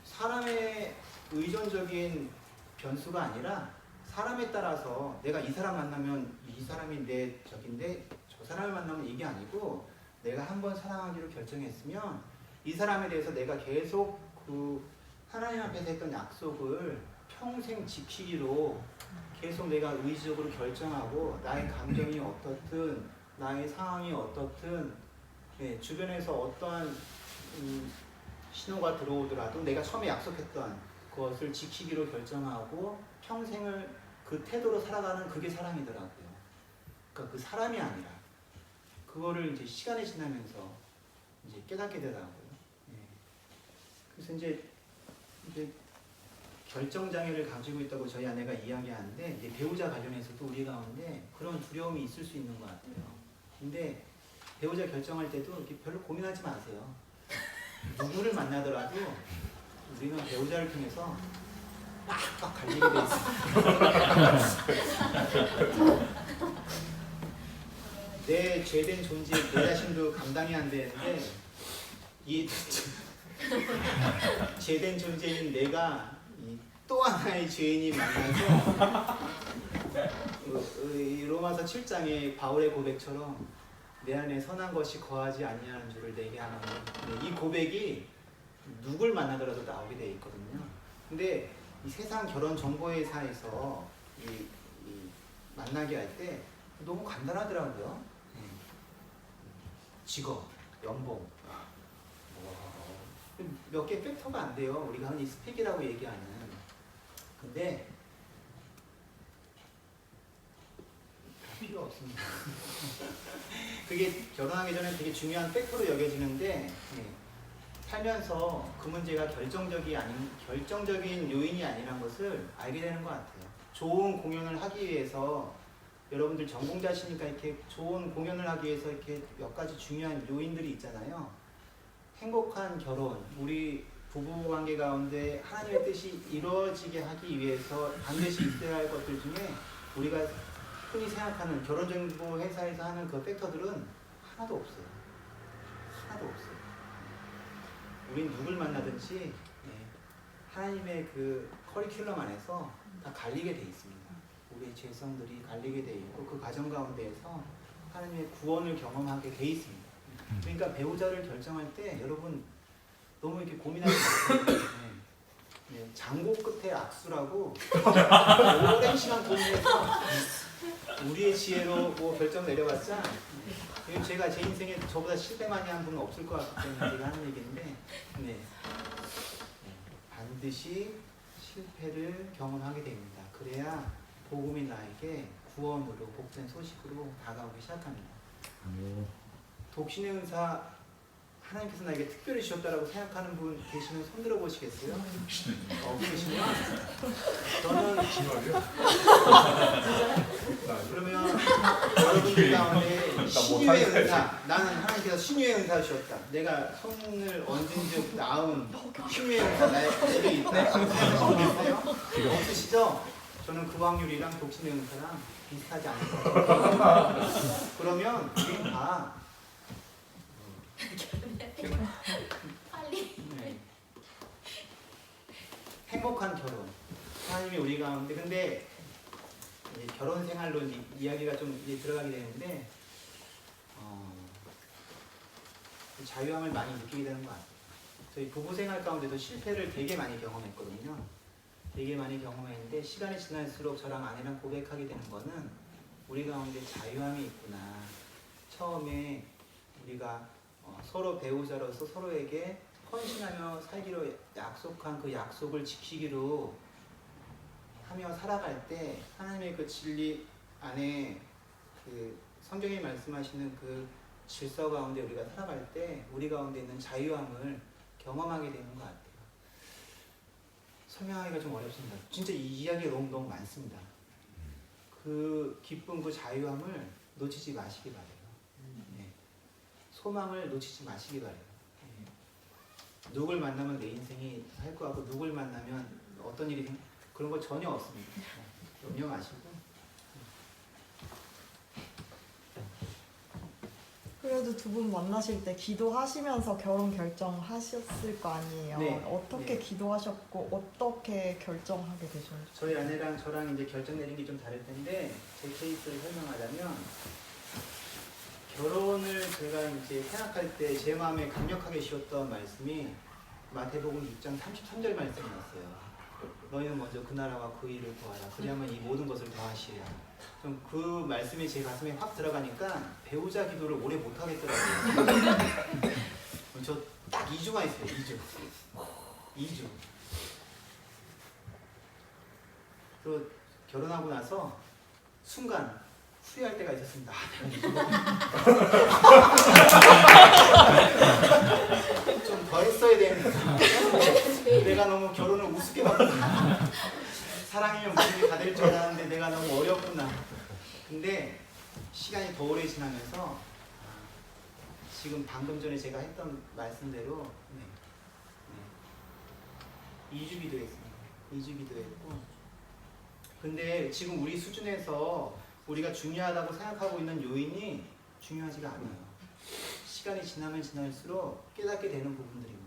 사람의 의존적인 변수가 아니라 사람에 따라서 내가 이 사람 만나면 이 사람이 내 적인데 저 사람을 만나면 이게 아니고 내가 한번 사랑하기로 결정했으면 이 사람에 대해서 내가 계속 그 하나님 앞에서 했던 약속을 평생 지키기로 계속 내가 의지적으로 결정하고 나의 감정이 어떻든 나의 상황이 어떻든 주변에서 어떠한 신호가 들어오더라도 내가 처음에 약속했던 그것을 지키기로 결정하고 평생을 그 태도로 살아가는 그게 사랑이더라고요. 그러니까 그 사람이 아니라 그거를 이제 시간이 지나면서 이제 깨닫게 되더라고요. 그래서 이제 결정장애를 가지고 있다고 저희 아내가 이야기하는데 이제 배우자 관련해서도 우리 가운데 그런 두려움이 있을 수 있는 것 같아요. 근데 배우자 결정할 때도 이렇게 별로 고민하지 마세요. 누구를 만나더라도 우리는 배우자를 통해서 빡빡 갈리게 돼 있어요. 내 죄된 존재, 내 자신도 감당이 안 되는데 이 죄된 존재인 내가 또 하나의 죄인이 만나서 로마서 7장의 바울의 고백처럼 내 안에 선한 것이 거하지 아니하는 줄을 내게 하는 이 고백이 누굴 만나더라도 나오게 돼 있거든요. 근데 이 세상 결혼 정보회사에서 이 만나게 할 때 너무 간단하더라고요. 직업, 연봉, 몇 개 팩터가 안 돼요. 우리가 흔히 스펙이라고 얘기하는. 근데 다 필요 없습니다. 그게 결혼하기 전에 되게 중요한 팩터로 여겨지는데 네. 살면서 그 문제가 결정적인 요인이 아니란 것을 알게 되는 것 같아요. 좋은 공연을 하기 위해서 여러분들 전공자시니까 이렇게 좋은 공연을 하기 위해서 이렇게 몇 가지 중요한 요인들이 있잖아요. 행복한 결혼, 우리 부부 관계 가운데 하나님의 뜻이 이루어지게 하기 위해서 반드시 있어야 할 것들 중에 우리가 흔히 생각하는 결혼정보 회사에서 하는 그 팩터들은 하나도 없어요. 하나도 없어요. 우린 누굴 만나든지 하나님의 그 커리큘럼 안에서 다 갈리게 돼 있습니다. 우리의 죄성들이 갈리게 돼 있고 그 과정 가운데에서 하나님의 구원을 경험하게 돼 있습니다. 그러니까 배우자를 결정할 때 여러분 너무 이렇게 고민하지 마세요. 장고 끝에 악수라고 오랜 시간 고민해서 우리의 지혜로 뭐 결정 내려봤자 제가 제 인생에 저보다 실패 많이 한 분은 없을 것 같기 때문에 제가 하는 얘기인데 반드시 실패를 경험하게 됩니다. 그래야 복음이 나에게 구원으로 복된 소식으로 다가오기 시작합니다. 독신의 은사 하나님께서 나에게 특별히 주셨다라고 생각하는 분 계시면 손 들어 보시겠어요? 없으시면 저는 그러면 여러분들 가운데 신유의 은사, 나는 하나님께서 신유의 은사 주셨다. 내가 손을 얹은 즉 나온 신유의 은사 나에게 있다. 생각하시는 분 없으시죠? 저는 그 확률이랑 독신의 은사랑 비슷하지 않을 것 같아요. 그러면 우린 다 빨리. 행복한 결혼. 하나님이 우리 가운데 근데 이제 결혼 생활로 이야기가 좀 이제 들어가게 되는데 자유함을 많이 느끼게 되는 것 같아요. 저희 부부 생활 가운데도 실패를 되게 많이 경험했거든요. 되게 많이 경험했는데 시간이 지날수록 저랑 아내랑 고백하게 되는 거는 우리 가운데 자유함이 있구나. 처음에 우리가 서로 배우자로서 서로에게 헌신하며 살기로 약속한 그 약속을 지키기로 하며 살아갈 때 하나님의 그 진리 안에 그 성경이 말씀하시는 그 질서 가운데 우리가 살아갈 때 우리 가운데 있는 자유함을 경험하게 되는 것 같아요. 설명하기가 좀 어렵습니다. 진짜 이 이야기가 너무 많습니다. 그 기쁨, 그 자유함을 놓치지 마시기 바래요. 소망을 놓치지 마시기 바래요. 누굴 만나면 내 인생이 할 것 같고 누굴 만나면 어떤 일이 그런 거 전혀 없습니다. 염려 마시고. 그래도 두 분 만나실 때 기도하시면서 결혼 결정하셨을 거 아니에요? 네. 어떻게 네. 기도하셨고 어떻게 결정하게 되셨나요? 저희 아내랑 저랑 이제 결정 내린 게 좀 다를 텐데 제 케이스를 설명하자면 결혼을 제가 이제 생각할 때 제 마음에 강력하게 씌웠던 말씀이 마태복음 6장 33절 말씀이었어요. 너희는 먼저 그 나라와 그 일을 구하라. 그리하면 이 모든 것을 더하시리라. 좀 그 말씀이 제 가슴에 확 들어가니까 배우자 기도를 오래 못 하겠더라고요. 저 딱 2주만 있어요. 2주. 그리고 결혼하고 나서 순간 후회할 때가 있었습니다. 좀 더 했어야 되는데 내가 너무 결혼을 우습게 봤구나. 사랑이면 모든 게 다 될 줄 알았는데 내가 너무 어렵구나. 근데 시간이 더 오래 지나면서 지금 방금 전에 제가 했던 말씀대로 2주 기도했습니다. 2주 기도했고 근데 지금 우리 수준에서 우리가 중요하다고 생각하고 있는 요인이 중요하지가 않아요. 시간이 지나면 지날수록 깨닫게 되는 부분들입니다.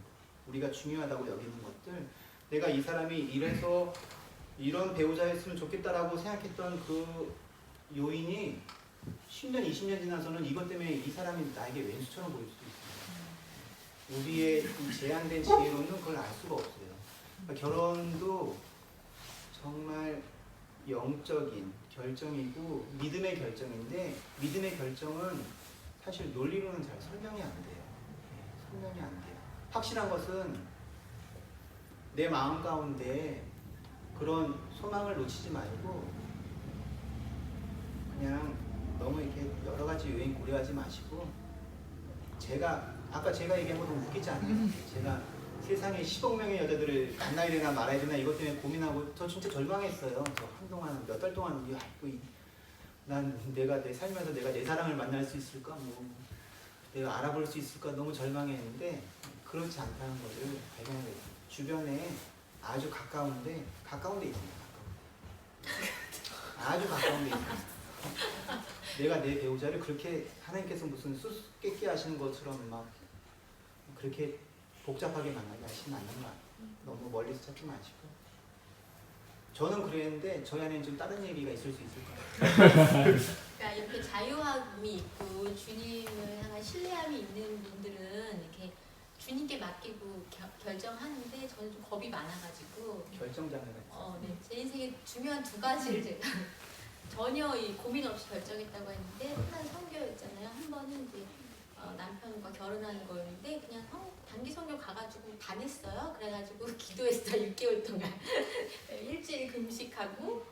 우리가 중요하다고 여기는 것들, 내가 이 사람이 이래서 이런 배우자였으면 좋겠다라고 생각했던 그 요인이 10년, 20년 지나서는 이것 때문에 이 사람이 나에게 왼수처럼 보일 수도 있습니다. 우리의 이 제한된 지혜로는 그걸 알 수가 없어요. 그러니까 결혼도 정말 영적인 결정이고 믿음의 결정인데 믿음의 결정은 사실 논리로는 잘 설명이 안 돼요. 설명이 안 돼요. 확실한 것은 내 마음 가운데 그런 소망을 놓치지 말고 그냥 너무 이렇게 여러 가지 요인 고려하지 마시고 아까 제가 얘기한 거 너무 웃기지 않아요? 제가 세상에 10억 명의 여자들을 만나야 되나 말아야 되나 이것 때문에 고민하고 저 진짜 절망했어요. 저 한동안 몇 달 동안 난 내가 내 살면서 내가 내 사랑을 만날 수 있을까? 내가 알아볼 수 있을까? 너무 절망했는데 그렇지 않다는 것을 발견하게 됐어요. 주변에 아주 가까운 데 있습니다. 아주 가까운 데 있습니다. 내가 내 배우자를 그렇게 하나님께서 무슨 수수께끼 하시는 것처럼 막 그렇게 복잡하게 만나게 하시면 안 되는 거 같아요. 너무 멀리서 찾지 마시고. 저는 그랬는데 저희 안에는 좀 다른 얘기가 있을 수 있을 것 같아요. 그러니까 이렇게 자유함이 있고 주님을 향한 신뢰함이 있는 분들은 이렇게 주님께 맡기고 결정하는데 저는 좀 겁이 많아가지고 결정장애가 네. 제 인생에 중요한 두 가지를 제가 전혀 이 고민 없이 결정했다고 했는데 한 선교였잖아요. 한 번은 이제 남편과 결혼하는 거였는데 그냥 단기 선교 가가지고 반했어요. 그래가지고 기도했어요. 6개월 동안 일주일 금식하고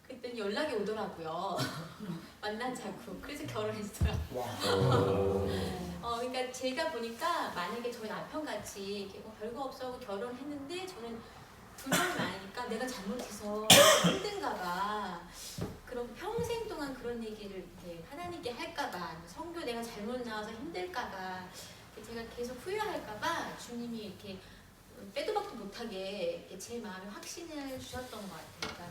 그랬더니 연락이 오더라고요. 만나자고. 그래서 결혼했어요. 그러니까 제가 보니까 만약에 저희 남편같이 이렇게 별거 없어 결혼했는데 저는 두려움이 많으니까 내가 잘못해서 힘든가 봐. 그럼 평생 동안 그런 얘기를 이렇게 하나님께 할까 봐. 성교 내가 잘못 나와서 힘들까 봐. 제가 계속 후회할까 봐 주님이 이렇게 빼도 박도 못하게 제 마음에 확신을 주셨던 것 같아요. 그러니까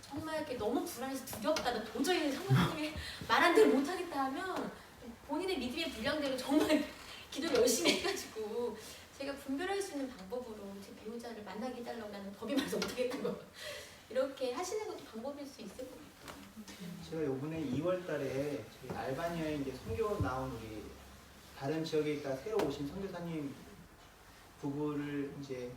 정말 이렇게 너무 불안해서 두렵다. 나 도저히 성교님이 말한 대로 못하겠다 하면 본인의 믿음의 분량대로 정말 기도를 열심히 해가지고 제가 분별할 수 있는 방법으로 제 배우자를 만나게 해달라고 나는 법이 많아서 못하겠다고 이렇게 하시는 것도 방법일 수 있을 것 같아요. 제가 요번에 2월 달에 저희 알바니아에 이제 선교 나온 우리 다른 지역에 있다 새로 오신 선교사님 부부를 이제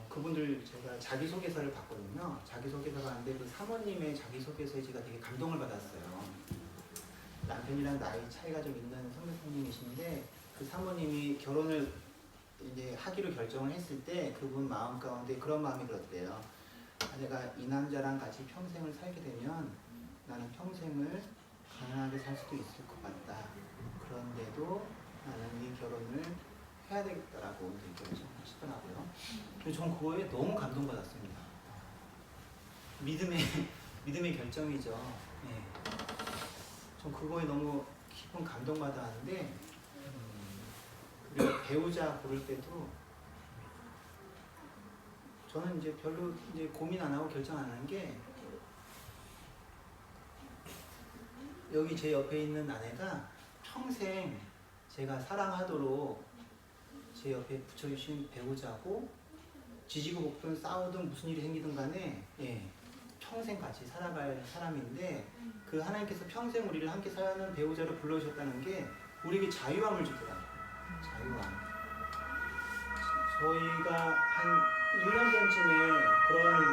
그분들 제가 자기소개서를 봤거든요. 자기소개서가 왔는데 그 사모님의 자기소개서에 제가 되게 감동을 받았어요. 남편이랑 나이 차이가 좀 있는 선교사님이신데 그 사모님이 결혼을 이제 하기로 결정을 했을 때 그분 마음 가운데 그런 마음이 들었대요. 내가 이 남자랑 같이 평생을 살게 되면 나는 평생을 가난하게 살 수도 있을 것 같다. 그런데도 나는 이 결혼을 해야 되겠다라고 결정하시더라고요. 근데 전 그거에 너무 감동받았습니다. 믿음의 결정이죠. 네. 전 그거에 너무 깊은 감동받았는데 우리가 배우자 고를 때도 저는 이제 별로 이제 고민 안 하고 결정 안 하는 게 여기 제 옆에 있는 아내가 평생 제가 사랑하도록 제 옆에 붙여주신 배우자고 지지고 볶든 싸우든 무슨 일이 생기든 간에 평생 같이 살아갈 사람인데 그 하나님께서 평생 우리를 함께 사는 배우자로 불러주셨다는 게 우리에게 자유함을 주더라고요. 자유함. 저희가 한 1년 전쯤에 그런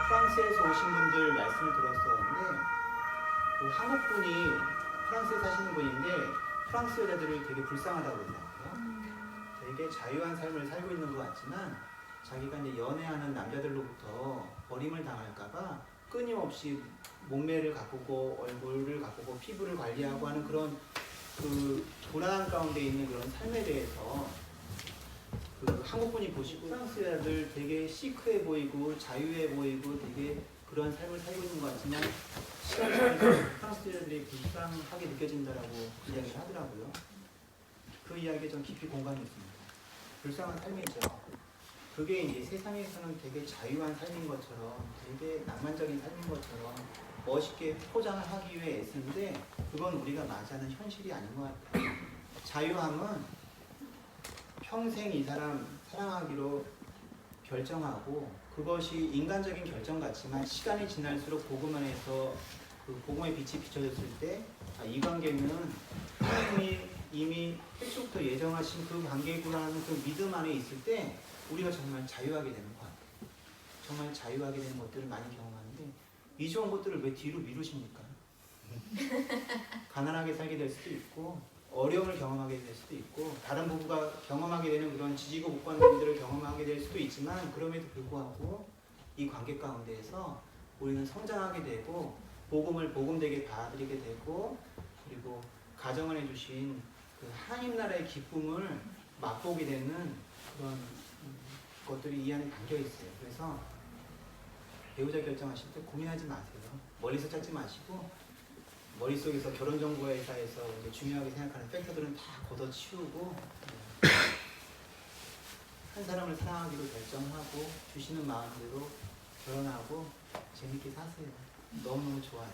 프랑스에서 오신 분들 말씀을 들었었는데 그 한국분이 프랑스에 사시는 분인데 프랑스 여자들을 되게 불쌍하다고 그러더라고요. 되게 자유한 삶을 살고 있는 것 같지만 자기가 이제 연애하는 남자들로부터 버림을 당할까봐 끊임없이 몸매를 가꾸고 얼굴을 가꾸고 피부를 관리하고 하는 그런 그 불안한 가운데 있는 그런 삶에 대해서 그 한국분이 보시고 프랑스 여자들 되게 시크해 보이고 자유해 보이고 되게 그런 삶을 살고 있는 것 같지만 시간이 지나서 프랑스 여자들이 불쌍하게 느껴진다라고 이야기를 하더라고요. 그 이야기에 좀 깊이 공감이 있습니다. 불쌍한 삶이죠. 그게 이제 세상에서는 되게 자유한 삶인 것처럼 되게 낭만적인 삶인 것처럼 멋있게 포장을 하기 위해 애쓰는데 그건 우리가 맞이하는 현실이 아닌 것 같아요. 자유함은 평생 이 사람 사랑하기로 결정하고 그것이 인간적인 결정 같지만 시간이 지날수록 복음 안에서 그 복음의 빛이 비춰졌을 때 이 관계는 하나님이 이미 태초부터 예정하신 그 관계구나 하는 그 믿음 안에 있을 때 우리가 정말 자유하게 되는 것 같아요. 정말 자유하게 되는 것들을 많이 경험하는데 이 좋은 것들을 왜 뒤로 미루십니까? 가난하게 살게 될 수도 있고 어려움을 경험하게 될 수도 있고 다른 부부가 경험하게 되는 그런 지지고 묵관들을 경험하게 될 수도 있지만 그럼에도 불구하고 이 관계 가운데에서 우리는 성장하게 되고 복음을 복음되게 받아들이게 되고 그리고 가정을 해주신 그 하나님 나라의 기쁨을 맛보게 되는 그런 것들이 이 안에 담겨 있어요. 그래서 배우자 결정하실 때 고민하지 마세요. 멀리서 찾지 마시고 머릿속에서 결혼정보회사에서 이제 중요하게 생각하는 팩터들은 다 걷어치우고 한 사람을 사랑하기로 결정하고 주시는 마음대로 결혼하고 재밌게 사세요. 너무너무 좋아요.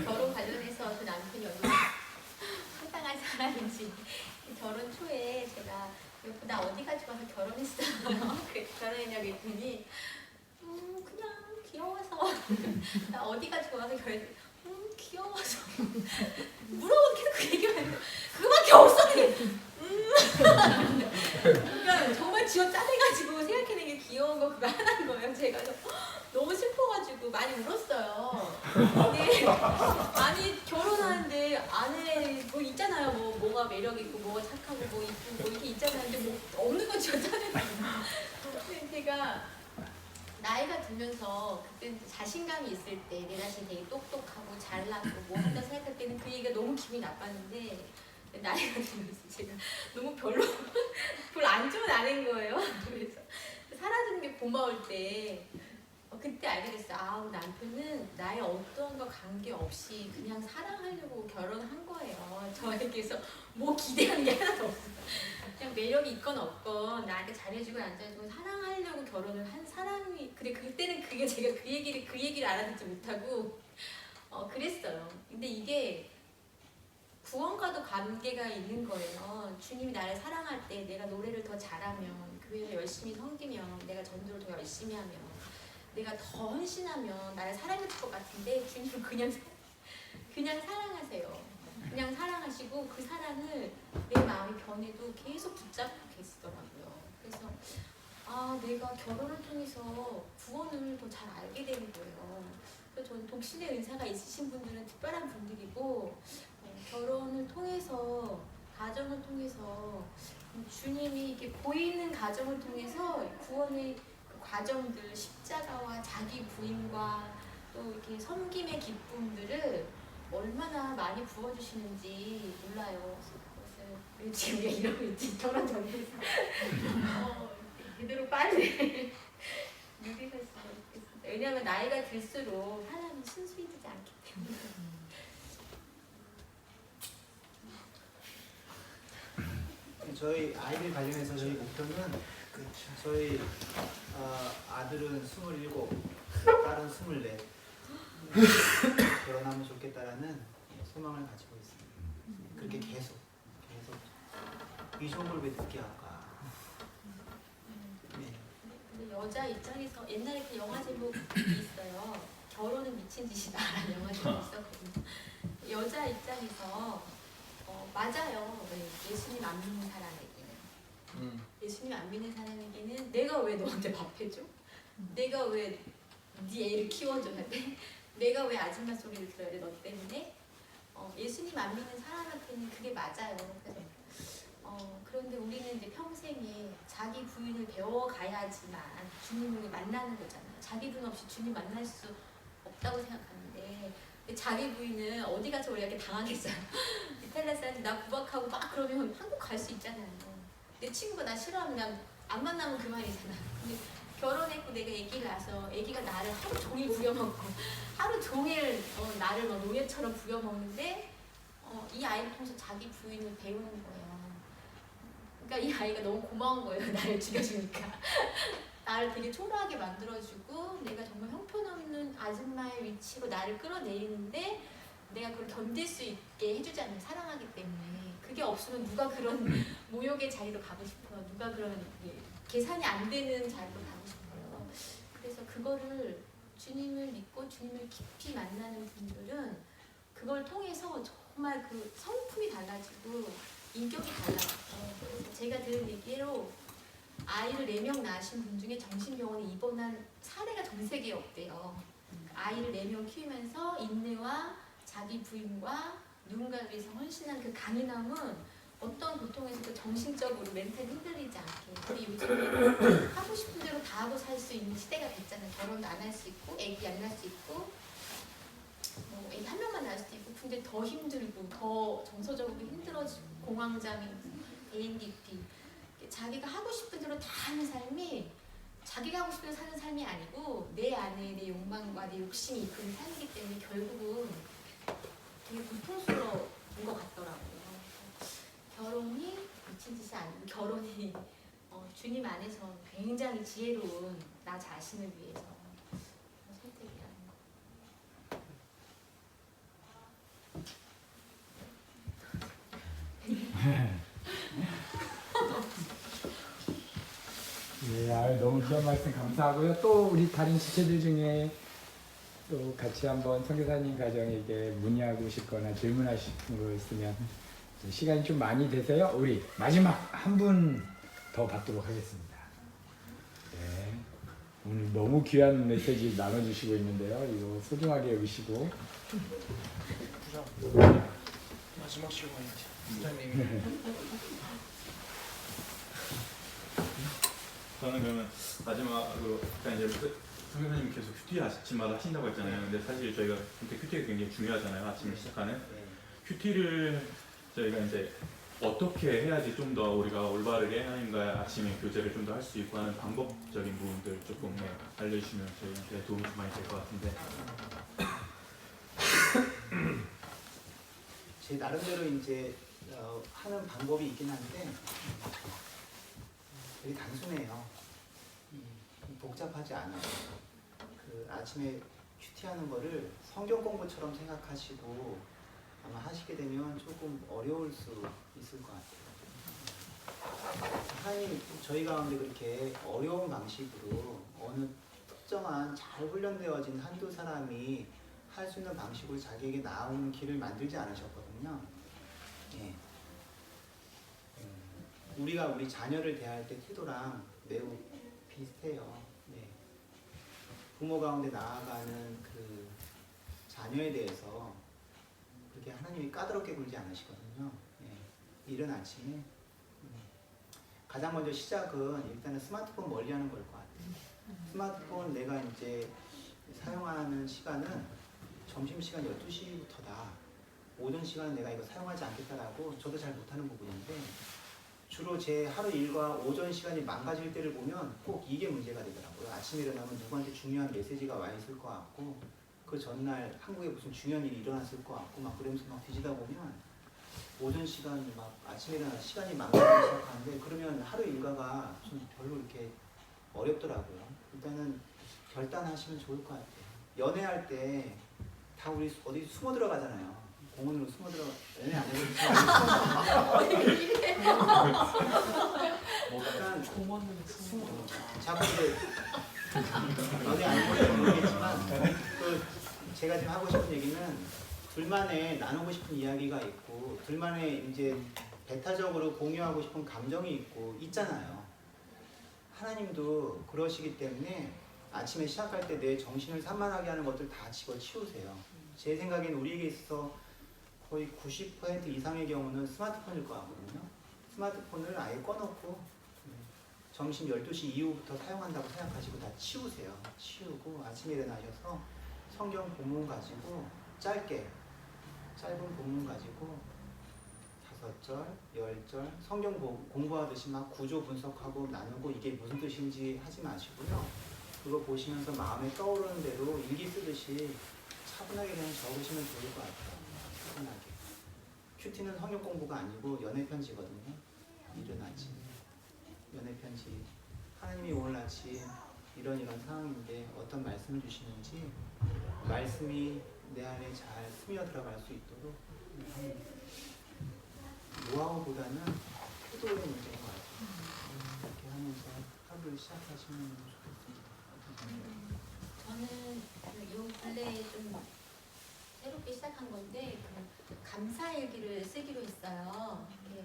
결혼 관련해서 그 남편이 얼마나 황당한 사람인지 결혼 초에 제가 나 어디가 좋아서 결혼했어. 결혼했냐고 했더니 그냥 귀여워서 나 어디가 좋아서 결혼했어. 귀여워서 물어보면 계속 그 얘기만 그거밖에 없어. 그러니까 정말 쥐어 짜내가지고 생각해낸 게 귀여운 거 그거 하나인 거예요. 제가 너무 슬퍼가지고 많이 울었어요. 근데 아니 결혼하는데 아내 뭐 있잖아요. 뭐가 매력 있고 뭐가 착하고 뭐 이쁘고 뭐 이게 있잖아요. 근데 뭐 없는 거 쥐어 짜내는 거예요. 근데 제가 나이가 들면서 그때 자신감이 있을 때 내 자신이 되게 똑똑하고 잘나고 뭐 한다 생각할 때는 그 얘기가 너무 기분이 나빴는데 나이가 들면서 제가 너무 별로 안 좋은 아내인 거예요. 그래서 살아주는 게 고마울 때 그때 알게 됐어요. 아우 남편은 나의 어떤 거 관계없이 그냥 사랑하려고 결혼한 거예요. 저에게서 뭐 기대하는 게 하나도 없어요. 그냥 매력이 있건 없건 나한테 잘해주고 안 잘해주고 사랑하려고 결혼을 한 사람이 근데 그때는 그게 제가 그 얘기를 알아듣지 못하고 그랬어요. 근데 이게 구원과도 관계가 있는 거예요. 주님이 나를 사랑할 때 내가 노래를 더 잘하면 교회를 열심히 섬기면 내가 전도를 더 열심히 하면 내가 더 헌신하면 나를 사랑해 줄 것 같은데 주님은 그냥 사랑하세요. 그냥 사랑하시고 그 사랑을 내 마음이 변해도 계속 붙잡고 계시더라고요. 그래서 내가 결혼을 통해서 구원을 더 잘 알게 되는 거예요. 그래서 저는 독신의 은사가 있으신 분들은 특별한 분들이고 결혼을 통해서 가정을 통해서 주님이 이렇게 보이는 가정을 통해서 구원의 과정들 십자가와 자기 부인과 또 이렇게 섬김의 기쁨들을 얼마나 많이 부어주시는지 몰라요. 그것을 지금 우리가 이러고 있지 결혼 전부에서 제대로 빨리 누리셨으면 좋겠습니다. 왜냐하면 나이가 들수록 사람이 순수해지지 않기 때문에. 저희 아이들 관련해서 저희 목표는 저희 아들은 27, 딸은 24 결혼하면 좋겠다라는 소망을 가지고 있습니다. 그렇게 계속 이 정도를 왜 늦게 할까? 네. 근데 여자 입장에서 옛날에 그 영화 제목이 있어요. 결혼은 미친 짓이다라는 영화 제목이 있었거든요. 여자 입장에서 맞아요. 예수님 안 믿는 사람에게는 예수님 안 믿는 사람에게는 내가 왜 너한테 밥 해줘? 내가 왜 네 애를 키워줘야 돼? 내가 왜 아줌마 소리를 들어야 돼? 너 때문에? 예수님 안 믿는 사람한테는 그게 맞아요. 그런데 우리는 이제 평생에 자기 부인을 배워가야지만 주님을 만나는 거잖아요. 자기 부인 없이 주님 만날 수 없다고 생각하는데 자기 부인은 어디 가서 우리가 이렇게 당하겠어요. 이탈리아 사람들 나 구박하고 막 그러면 한국 갈 수 있잖아요. 내 친구가 나 싫어하면 난 안 만나면 그만이잖아. 근데 결혼했고 내가 아기를 낳아서 아기가 나를 하루 종일 부려먹고 하루 종일 나를 막 노예처럼 부려먹는데 이 아이를 통해서 자기 부인을 배우는 거예요. 그러니까 이 아이가 너무 고마운 거예요. 나를 죽여주니까. 나를 되게 초라하게 만들어주고 내가 정말 형편없는 아줌마의 위치로 나를 끌어내리는데 내가 그걸 견딜 수 있게 해주잖아요. 사랑하기 때문에. 그게 없으면 누가 그런 모욕의 자리로 가고 싶어요. 누가 그런 계산이 안 되는 자리로 가고 싶어요. 그래서 그거를 주님을 믿고 주님을 깊이 만나는 분들은 그걸 통해서 정말 그 성품이 달라지고 인격이 달라져요. 그래서 제가 들은 얘기로 아이를 4명 낳으신 분 중에 정신병원에 입원한 사례가 전 세계에 없대요. 아이를 4명 키우면서 인내와 자기 부인과 누군가를 위해서 헌신한 그 강인함은 어떤 고통에서도 정신적으로 멘탈 흔들리지 않게. 우리 요즘에는 하고 싶은 대로 다 하고 살 수 있는 시대가 됐잖아요. 결혼도 안 할 수 있고 애기 안 낳을 수 있고 뭐 애기 한 명만 낳을 수도 있고 근데 더 힘들고 더 정서적으로 힘들어지고 공황장애, ANDP 자기가 하고 싶은 대로 다 하는 삶이 자기가 하고 싶은 대로 사는 삶이 아니고 내 안에 내 욕망과 내 욕심이 이끄는 삶이기 때문에 결국은 되게 고통스러운 것 같더라고요. 결혼이 미친 짓이 아니고 결혼이 주님 안에서 굉장히 지혜로운 나 자신을 위해서 선택이라는 거. 네, 너무 귀한 말씀 감사하고요. 또 우리 다른 지체들 중에 또 같이 한번 선교사님 가정에게 문의하고 싶거나 질문하실 거 있으면 시간이 좀 많이 돼서요. 우리 마지막 한 분 더 받도록 하겠습니다. 네, 오늘 너무 귀한 메시지 나눠주시고 있는데요. 이거 소중하게 여기시고. 마지막 시간이지. 부장님이. 저는 그러면 마지막으로 일단 이제 선생님 계속 큐티 아침마다 하신다고 했잖아요. 근데 사실 저희가 큐티가 굉장히 중요하잖아요. 아침에 시작하는 네. 큐티를 저희가 이제 어떻게 해야지 좀 더 우리가 올바르게 하나님과의 아침에 교제를 좀 더 할 수 있고 하는 방법적인 부분들 조금 알려주시면 저희한테 도움이 좀 많이 될 것 같은데. 제 나름대로 이제 하는 방법이 있긴 한데 되게 단순해요. 복잡하지 않아요. 그 아침에 큐티하는 거를 성경 공부처럼 생각하시고 아마 하시게 되면 조금 어려울 수 있을 것 같아요. 하나님 저희 가운데 그렇게 어려운 방식으로 어느 특정한 잘 훈련되어진 한두 사람이 할 수 있는 방식으로 자기에게 나오는 길을 만들지 않으셨거든요. 예. 우리가 우리 자녀를 대할 때 태도랑 매우 비슷해요. 네. 부모 가운데 나아가는 그 자녀에 대해서 그렇게 하나님이 까다롭게 굴지 않으시거든요. 네. 이른 아침에 가장 먼저 시작은 일단은 스마트폰 멀리하는 걸 것 같아요. 스마트폰 내가 이제 사용하는 시간은 점심시간 12시부터다. 오전 시간은 내가 이거 사용하지 않겠다라고 저도 잘 못하는 부분인데 주로 제 하루 일과 오전 시간이 망가질 때를 보면 꼭 이게 문제가 되더라고요. 아침에 일어나면 누구한테 중요한 메시지가 와 있을 것 같고 그 전날 한국에 무슨 중요한 일이 일어났을 것 같고 막 그러면서 막 뒤지다 보면 오전 시간 막 아침에 일어나 시간이 망가지기 시작하는데 그러면 하루 일과가 좀 별로 이렇게 어렵더라고요. 일단은 결단하시면 좋을 것 같아요. 연애할 때 다 우리 어디 숨어 들어가잖아요. 공원으로 숨어 들어가. 연애 안 해보셨어요? 약간 공원으로 숨어. 자꾸 이제 연애 안 해보셔서 모르겠지만 또 제가 지금 하고 싶은 얘기는 둘만의 나누고 싶은 이야기가 있고 둘만의 이제 배타적으로 공유하고 싶은 감정이 있잖아요. 하나님도 그러시기 때문에 아침에 시작할 때 내 정신을 산만하게 하는 것들 다 집어치우세요. 제 생각엔 우리에게 있어서 거의 90% 이상의 경우는 스마트폰일 것 같거든요. 스마트폰을 아예 꺼놓고 점심 12시 이후부터 사용한다고 생각하시고 다 치우세요. 치우고 아침에 일어나셔서 성경 본문 가지고 짧은 본문 가지고 5절, 10절 성경 공부하듯이 막 구조 분석하고 나누고 이게 무슨 뜻인지 하지 마시고요. 그거 보시면서 마음에 떠오르는 대로 일기 쓰듯이 차분하게 그냥 적으시면 좋을 것 같아요. 차분하게. 큐티는 성경 공부가 아니고 연애 편지거든요. 이른 아침 연애 편지. 하나님이 오늘 아침 이런 상황인데 어떤 말씀을 주시는지 말씀이 내 안에 잘 스며 들어갈 수 있도록 노하우보다는 태도의 문제인 것 같아요. 이렇게 하면서 하루를 시작하시면 좋겠습니다. 저는 요 근래에 좀 새롭게 시작한 건데 그 감사일기를 쓰기로 했어요. 이렇게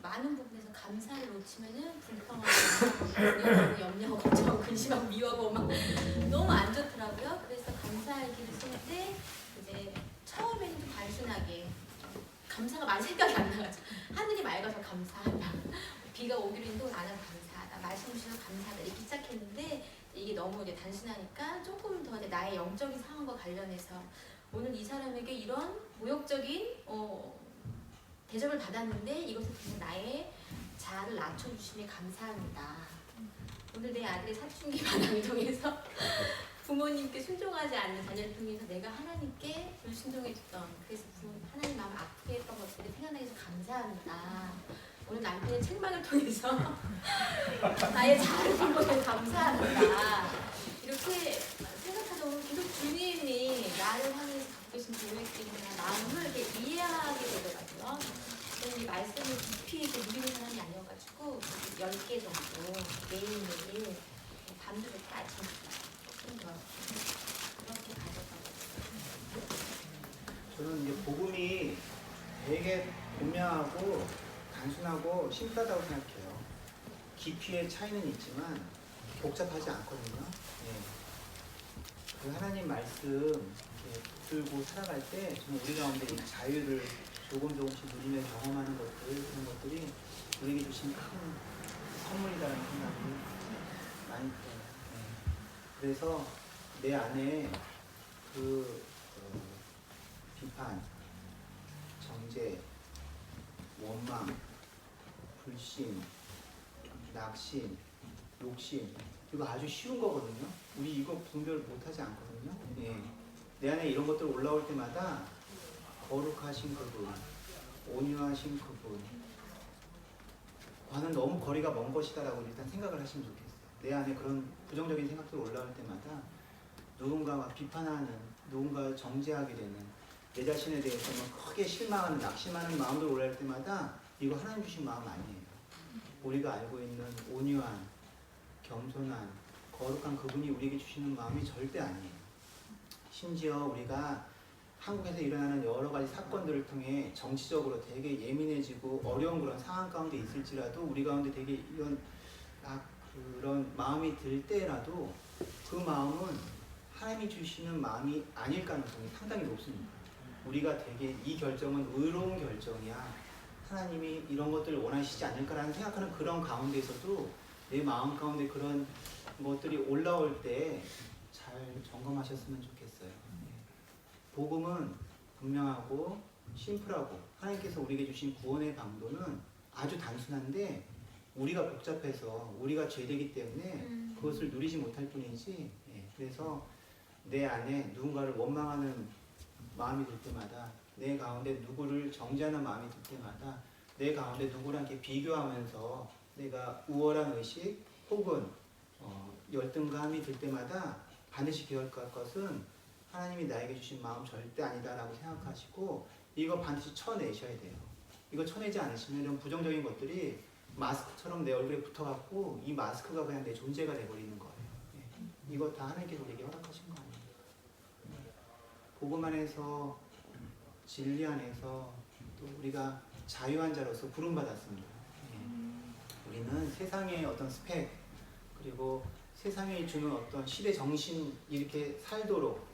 많은 부분에서 감사를 놓치면은 불평하고 염려, 걱정, 근심하고 미워하고 막 너무 안 좋더라고요. 그래서 감사일기를 쓸 때 이제 처음에는 좀 단순하게 감사가 많이 생각이 안 나가죠. 하늘이 맑아서 감사하다. 비가 오기로 했는데 오늘 안 와서 감사하다. 말씀 주셔서 감사하다. 이렇게 시작했는데 이게 너무 이제 단순하니까 조금 더 이제 나의 영적인 상황과 관련해서 오늘 이 사람에게 이런 모욕적인 대접을 받았는데 이것을 통해 나의 자아를 낮춰주심에 감사합니다. 오늘 내 아들의 사춘기 반항을 통해서 부모님께 순종하지 않는 자녀를 통해서 내가 하나님께 불순종해줬던 그래서 하나님 마음 아프게 했던 것들을 생각나게 해서 감사합니다. 오늘 남편의 책망을 통해서 나의 자아를 통해서 감사합니다. 이렇게 생각하다 보면 계속 주님이 나를 향해서 갖고 계신 계획들이나 마음을 이렇게 이해하게 되더라고요. 저는 이 말씀을 깊이 이렇게 누리는 사람이 아니어가지고 10개 정도 매일매일 밤도 좋고 아침도 조금 더 그렇게 가져가고 저는 이제 복음이 되게 분명하고 단순하고 심플하다고 생각해요. 깊이의 차이는 있지만 복잡하지 않거든요. 그 하나님 말씀 이렇게 붙들고 살아갈 때 저는 우리 가운데 이 자유를 조금씩 누리며 경험하는 것들 그런 것들이 우리에게 주신 큰 선물이라는 생각이 많이 들어요. 그래서 내 안에 그 비판, 정죄, 원망, 불신, 낙심, 욕심 이거 아주 쉬운 거거든요. 우리 이거 분별 못하지 않거든요. 내 안에 이런 것들 올라올 때마다 거룩하신 그분, 온유하신 그분 과는 너무 거리가 먼 것이다라고 일단 생각을 하시면 좋겠어요. 내 안에 그런 부정적인 생각들이 올라올 때마다 누군가와 비판하는, 누군가를 정죄하게 되는 내 자신에 대해서 크게 실망하는, 낙심하는 마음들 올라올 때마다 이거 하나님 주신 마음 아니에요. 우리가 알고 있는 온유한, 겸손한, 거룩한 그분이 우리에게 주시는 마음이 절대 아니에요. 심지어 우리가 한국에서 일어나는 여러 가지 사건들을 통해 정치적으로 되게 예민해지고 어려운 그런 상황 가운데 있을지라도 우리 가운데 되게 이런 그런 마음이 들 때라도 그 마음은 하나님이 주시는 마음이 아닐 가능성이 상당히 높습니다. 우리가 되게 이 결정은 의로운 결정이야. 하나님이 이런 것들을 원하시지 않을까라는 생각하는 그런 가운데서도 내 마음 가운데 그런 것들이 올라올 때 잘 점검하셨으면 좋겠어요. 복음은 분명하고 심플하고 하나님께서 우리에게 주신 구원의 방도는 아주 단순한데 우리가 복잡해서 우리가 죄되기 때문에 그것을 누리지 못할 뿐이지. 그래서 내 안에 누군가를 원망하는 마음이 들 때마다 내 가운데 누구를 정죄하는 마음이 들 때마다 내 가운데 누구랑 이렇게 비교하면서 내가 우월한 의식 혹은 열등감이 들 때마다 반드시 기억할 것은 하나님이 나에게 주신 마음 절대 아니다라고 생각하시고 이거 반드시 쳐내셔야 돼요. 이거 쳐내지 않으시면 이런 부정적인 것들이 마스크처럼 내 얼굴에 붙어갖고 이 마스크가 그냥 내 존재가 돼버리는 거예요. 이거 다 하나님께서 우리에게 허락하신 거 아니에요. 복음 안에서 진리 안에서 또 우리가 자유한 자로서 부름받았습니다. 우리는 세상의 어떤 스펙 그리고 세상이 주는 어떤 시대 정신 이렇게 살도록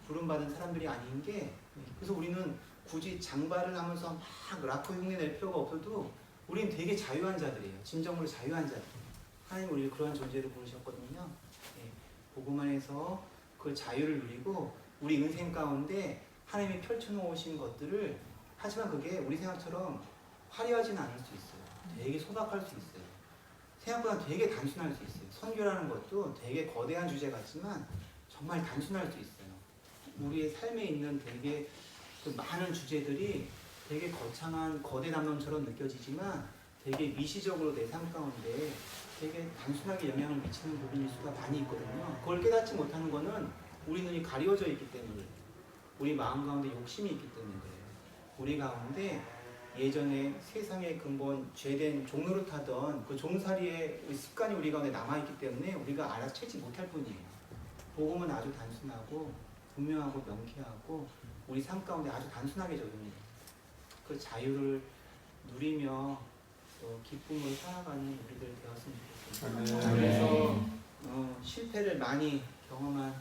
부름받은 사람들이 아닌 게 그래서 우리는 굳이 장발을 하면서 막 락커 흉내 낼 필요가 없어도 우리는 되게 자유한 자들이에요. 진정으로 자유한 자들. 하나님 우리를 그러한 존재로 부르셨거든요. 복음 안에서 그 자유를 누리고 우리 인생 가운데 하나님이 펼쳐놓으신 것들을 하지만 그게 우리 생각처럼 화려하지는 않을 수 있어요. 되게 소박할 수 있어요. 생각보다 되게 단순할 수 있어요. 선교라는 것도 되게 거대한 주제 같지만 정말 단순할 수 있어요. 우리의 삶에 있는 되게 그 많은 주제들이 되게 거창한 거대 담론처럼 느껴지지만 되게 미시적으로 내 삶 가운데 되게 단순하게 영향을 미치는 부분일 수가 많이 있거든요. 그걸 깨닫지 못하는 거는 우리 눈이 가려져 있기 때문에 우리 마음 가운데 욕심이 있기 때문에 그래요. 우리 가운데 예전에 세상의 근본 죄된 종로를 타던 그 종살이의 습관이 우리 가운데 남아있기 때문에 우리가 알아채지 못할 뿐이에요. 복음은 아주 단순하고 분명하고 명쾌하고 우리 삶 가운데 아주 단순하게 적용돼요. 그 자유를 누리며 또 기쁨을 살아가는 우리들 되었으면 좋겠습니다. 아멘. 그래서 실패를 많이 경험한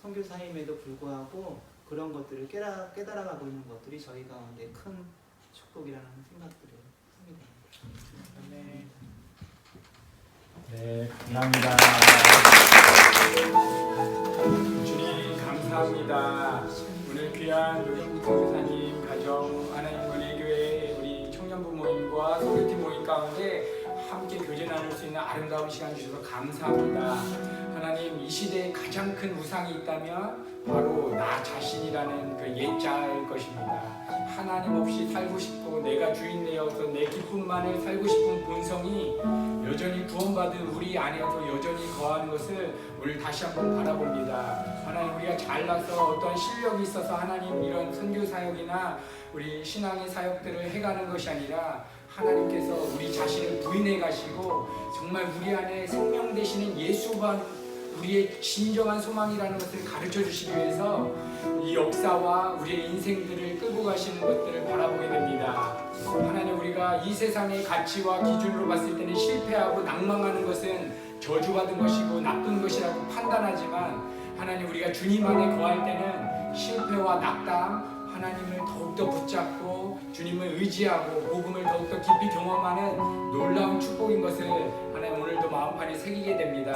선교사임에도 불구하고 그런 것들을 깨달아가고 있는 것들이 저희 가운데 큰 축복이라는 생각들을 합니다. 네. 네, 감사합니다. 주님 감사합니다. 오늘 귀한 노경국 선교사님 가정 하나님 은혜교회 우리 청년부 모임과 소개팀 모임 가운데 함께 교제 나눌 수 있는 아름다운 시간 주셔서 감사합니다. 하나님 이 시대에 가장 큰 우상이 있다면 바로 나 자신이라는 그 옛자일 것입니다. 하나님 없이 살고 싶고 내가 주인 되어서 내 기쁨만을 살고 싶은 본성이 여전히 구원받은 우리 안에도 여전히 거하는 것을 오늘 다시 한번 바라봅니다. 하나님 우리가 잘나서 어떤 실력이 있어서 하나님 이런 선교 사역이나 우리 신앙의 사역들을 해가는 것이 아니라 하나님께서 우리 자신을 부인해 가시고 정말 우리 안에 생명 되시는 예수가 우리의 진정한 소망이라는 것을 가르쳐 주시기 위해서 이 역사와 우리의 인생들을 끌고 가시는 것들을 바라보게 됩니다. 하나님 우리가 이 세상의 가치와 기준으로 봤을 때는 실패하고 낭망하는 것은 저주받은 것이고 나쁜 것이라고 판단하지만 하나님 우리가 주님 안에 거할 때는 실패와 낙담 하나님을 더욱더 붙잡고 주님을 의지하고 복음을 더욱더 깊이 경험하는 놀라운 축복인 것을 하나님 오늘도 마음판에 새기게 됩니다.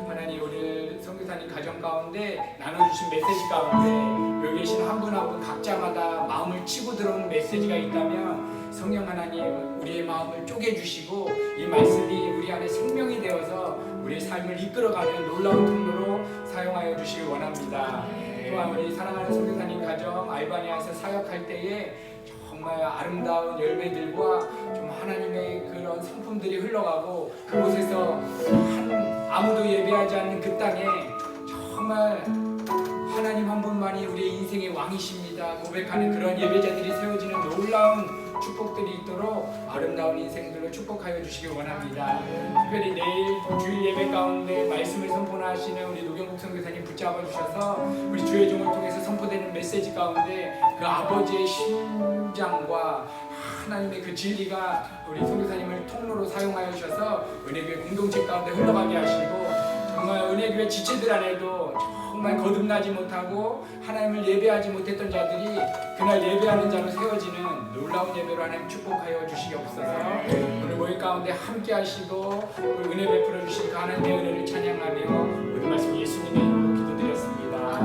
하나님 오늘 선교사님 가정 가운데 나눠주신 메시지 가운데 여기 계신 한 분 한 분 각자마다 마음을 치고 들어오는 메시지가 있다면 성령 하나님 우리의 마음을 쪼개주시고 이 말씀이 우리 안에 생명이 되어서 우리의 삶을 이끌어가는 놀라운 통로로 사용하여 주시기 원합니다. 또한 우리 사랑하는 선교사님 가정 알바니아에서 사역할 때에 정말 아름다운 열매들과 좀 하나님의 그런 성품들이 흘러가고 그곳에서 아무도 예배하지 않는 그 땅에 정말 하나님 한 분만이 우리의 인생의 왕이십니다 고백하는 그런 예배자들이 세워지는 놀라운 축복들이 있도록 아름다운 인생들로 축복하여 주시기 원합니다. 특별히 내일 주일 예배 가운데 말씀을 선포하시는 우리 노경국 선교사님 붙잡아 주셔서 우리 주의 종을 통해서 선포되는 메시지 가운데 그 아버지의 심장과 하나님의 그 진리가 우리 선교사님을 통로로 사용하여 주셔서 은혜교회 공동체 가운데 흘러가게 하시고 정말 은혜교회 지체들 안에도 정말 거듭나지 못하고 하나님을 예배하지 못했던 자들이 그날 예배하는 자로 세워지는 놀라운 예배로 하나님 축복하여 주시옵소서. 오늘 모임 가운데 함께 하시고 은혜 베풀어 주신 그 하나님의 은혜를 찬양하며 모든 말씀 예수님의 이름으로 기도드렸습니다.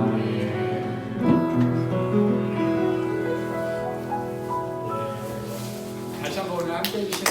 다시 한번 오늘 함께 해주신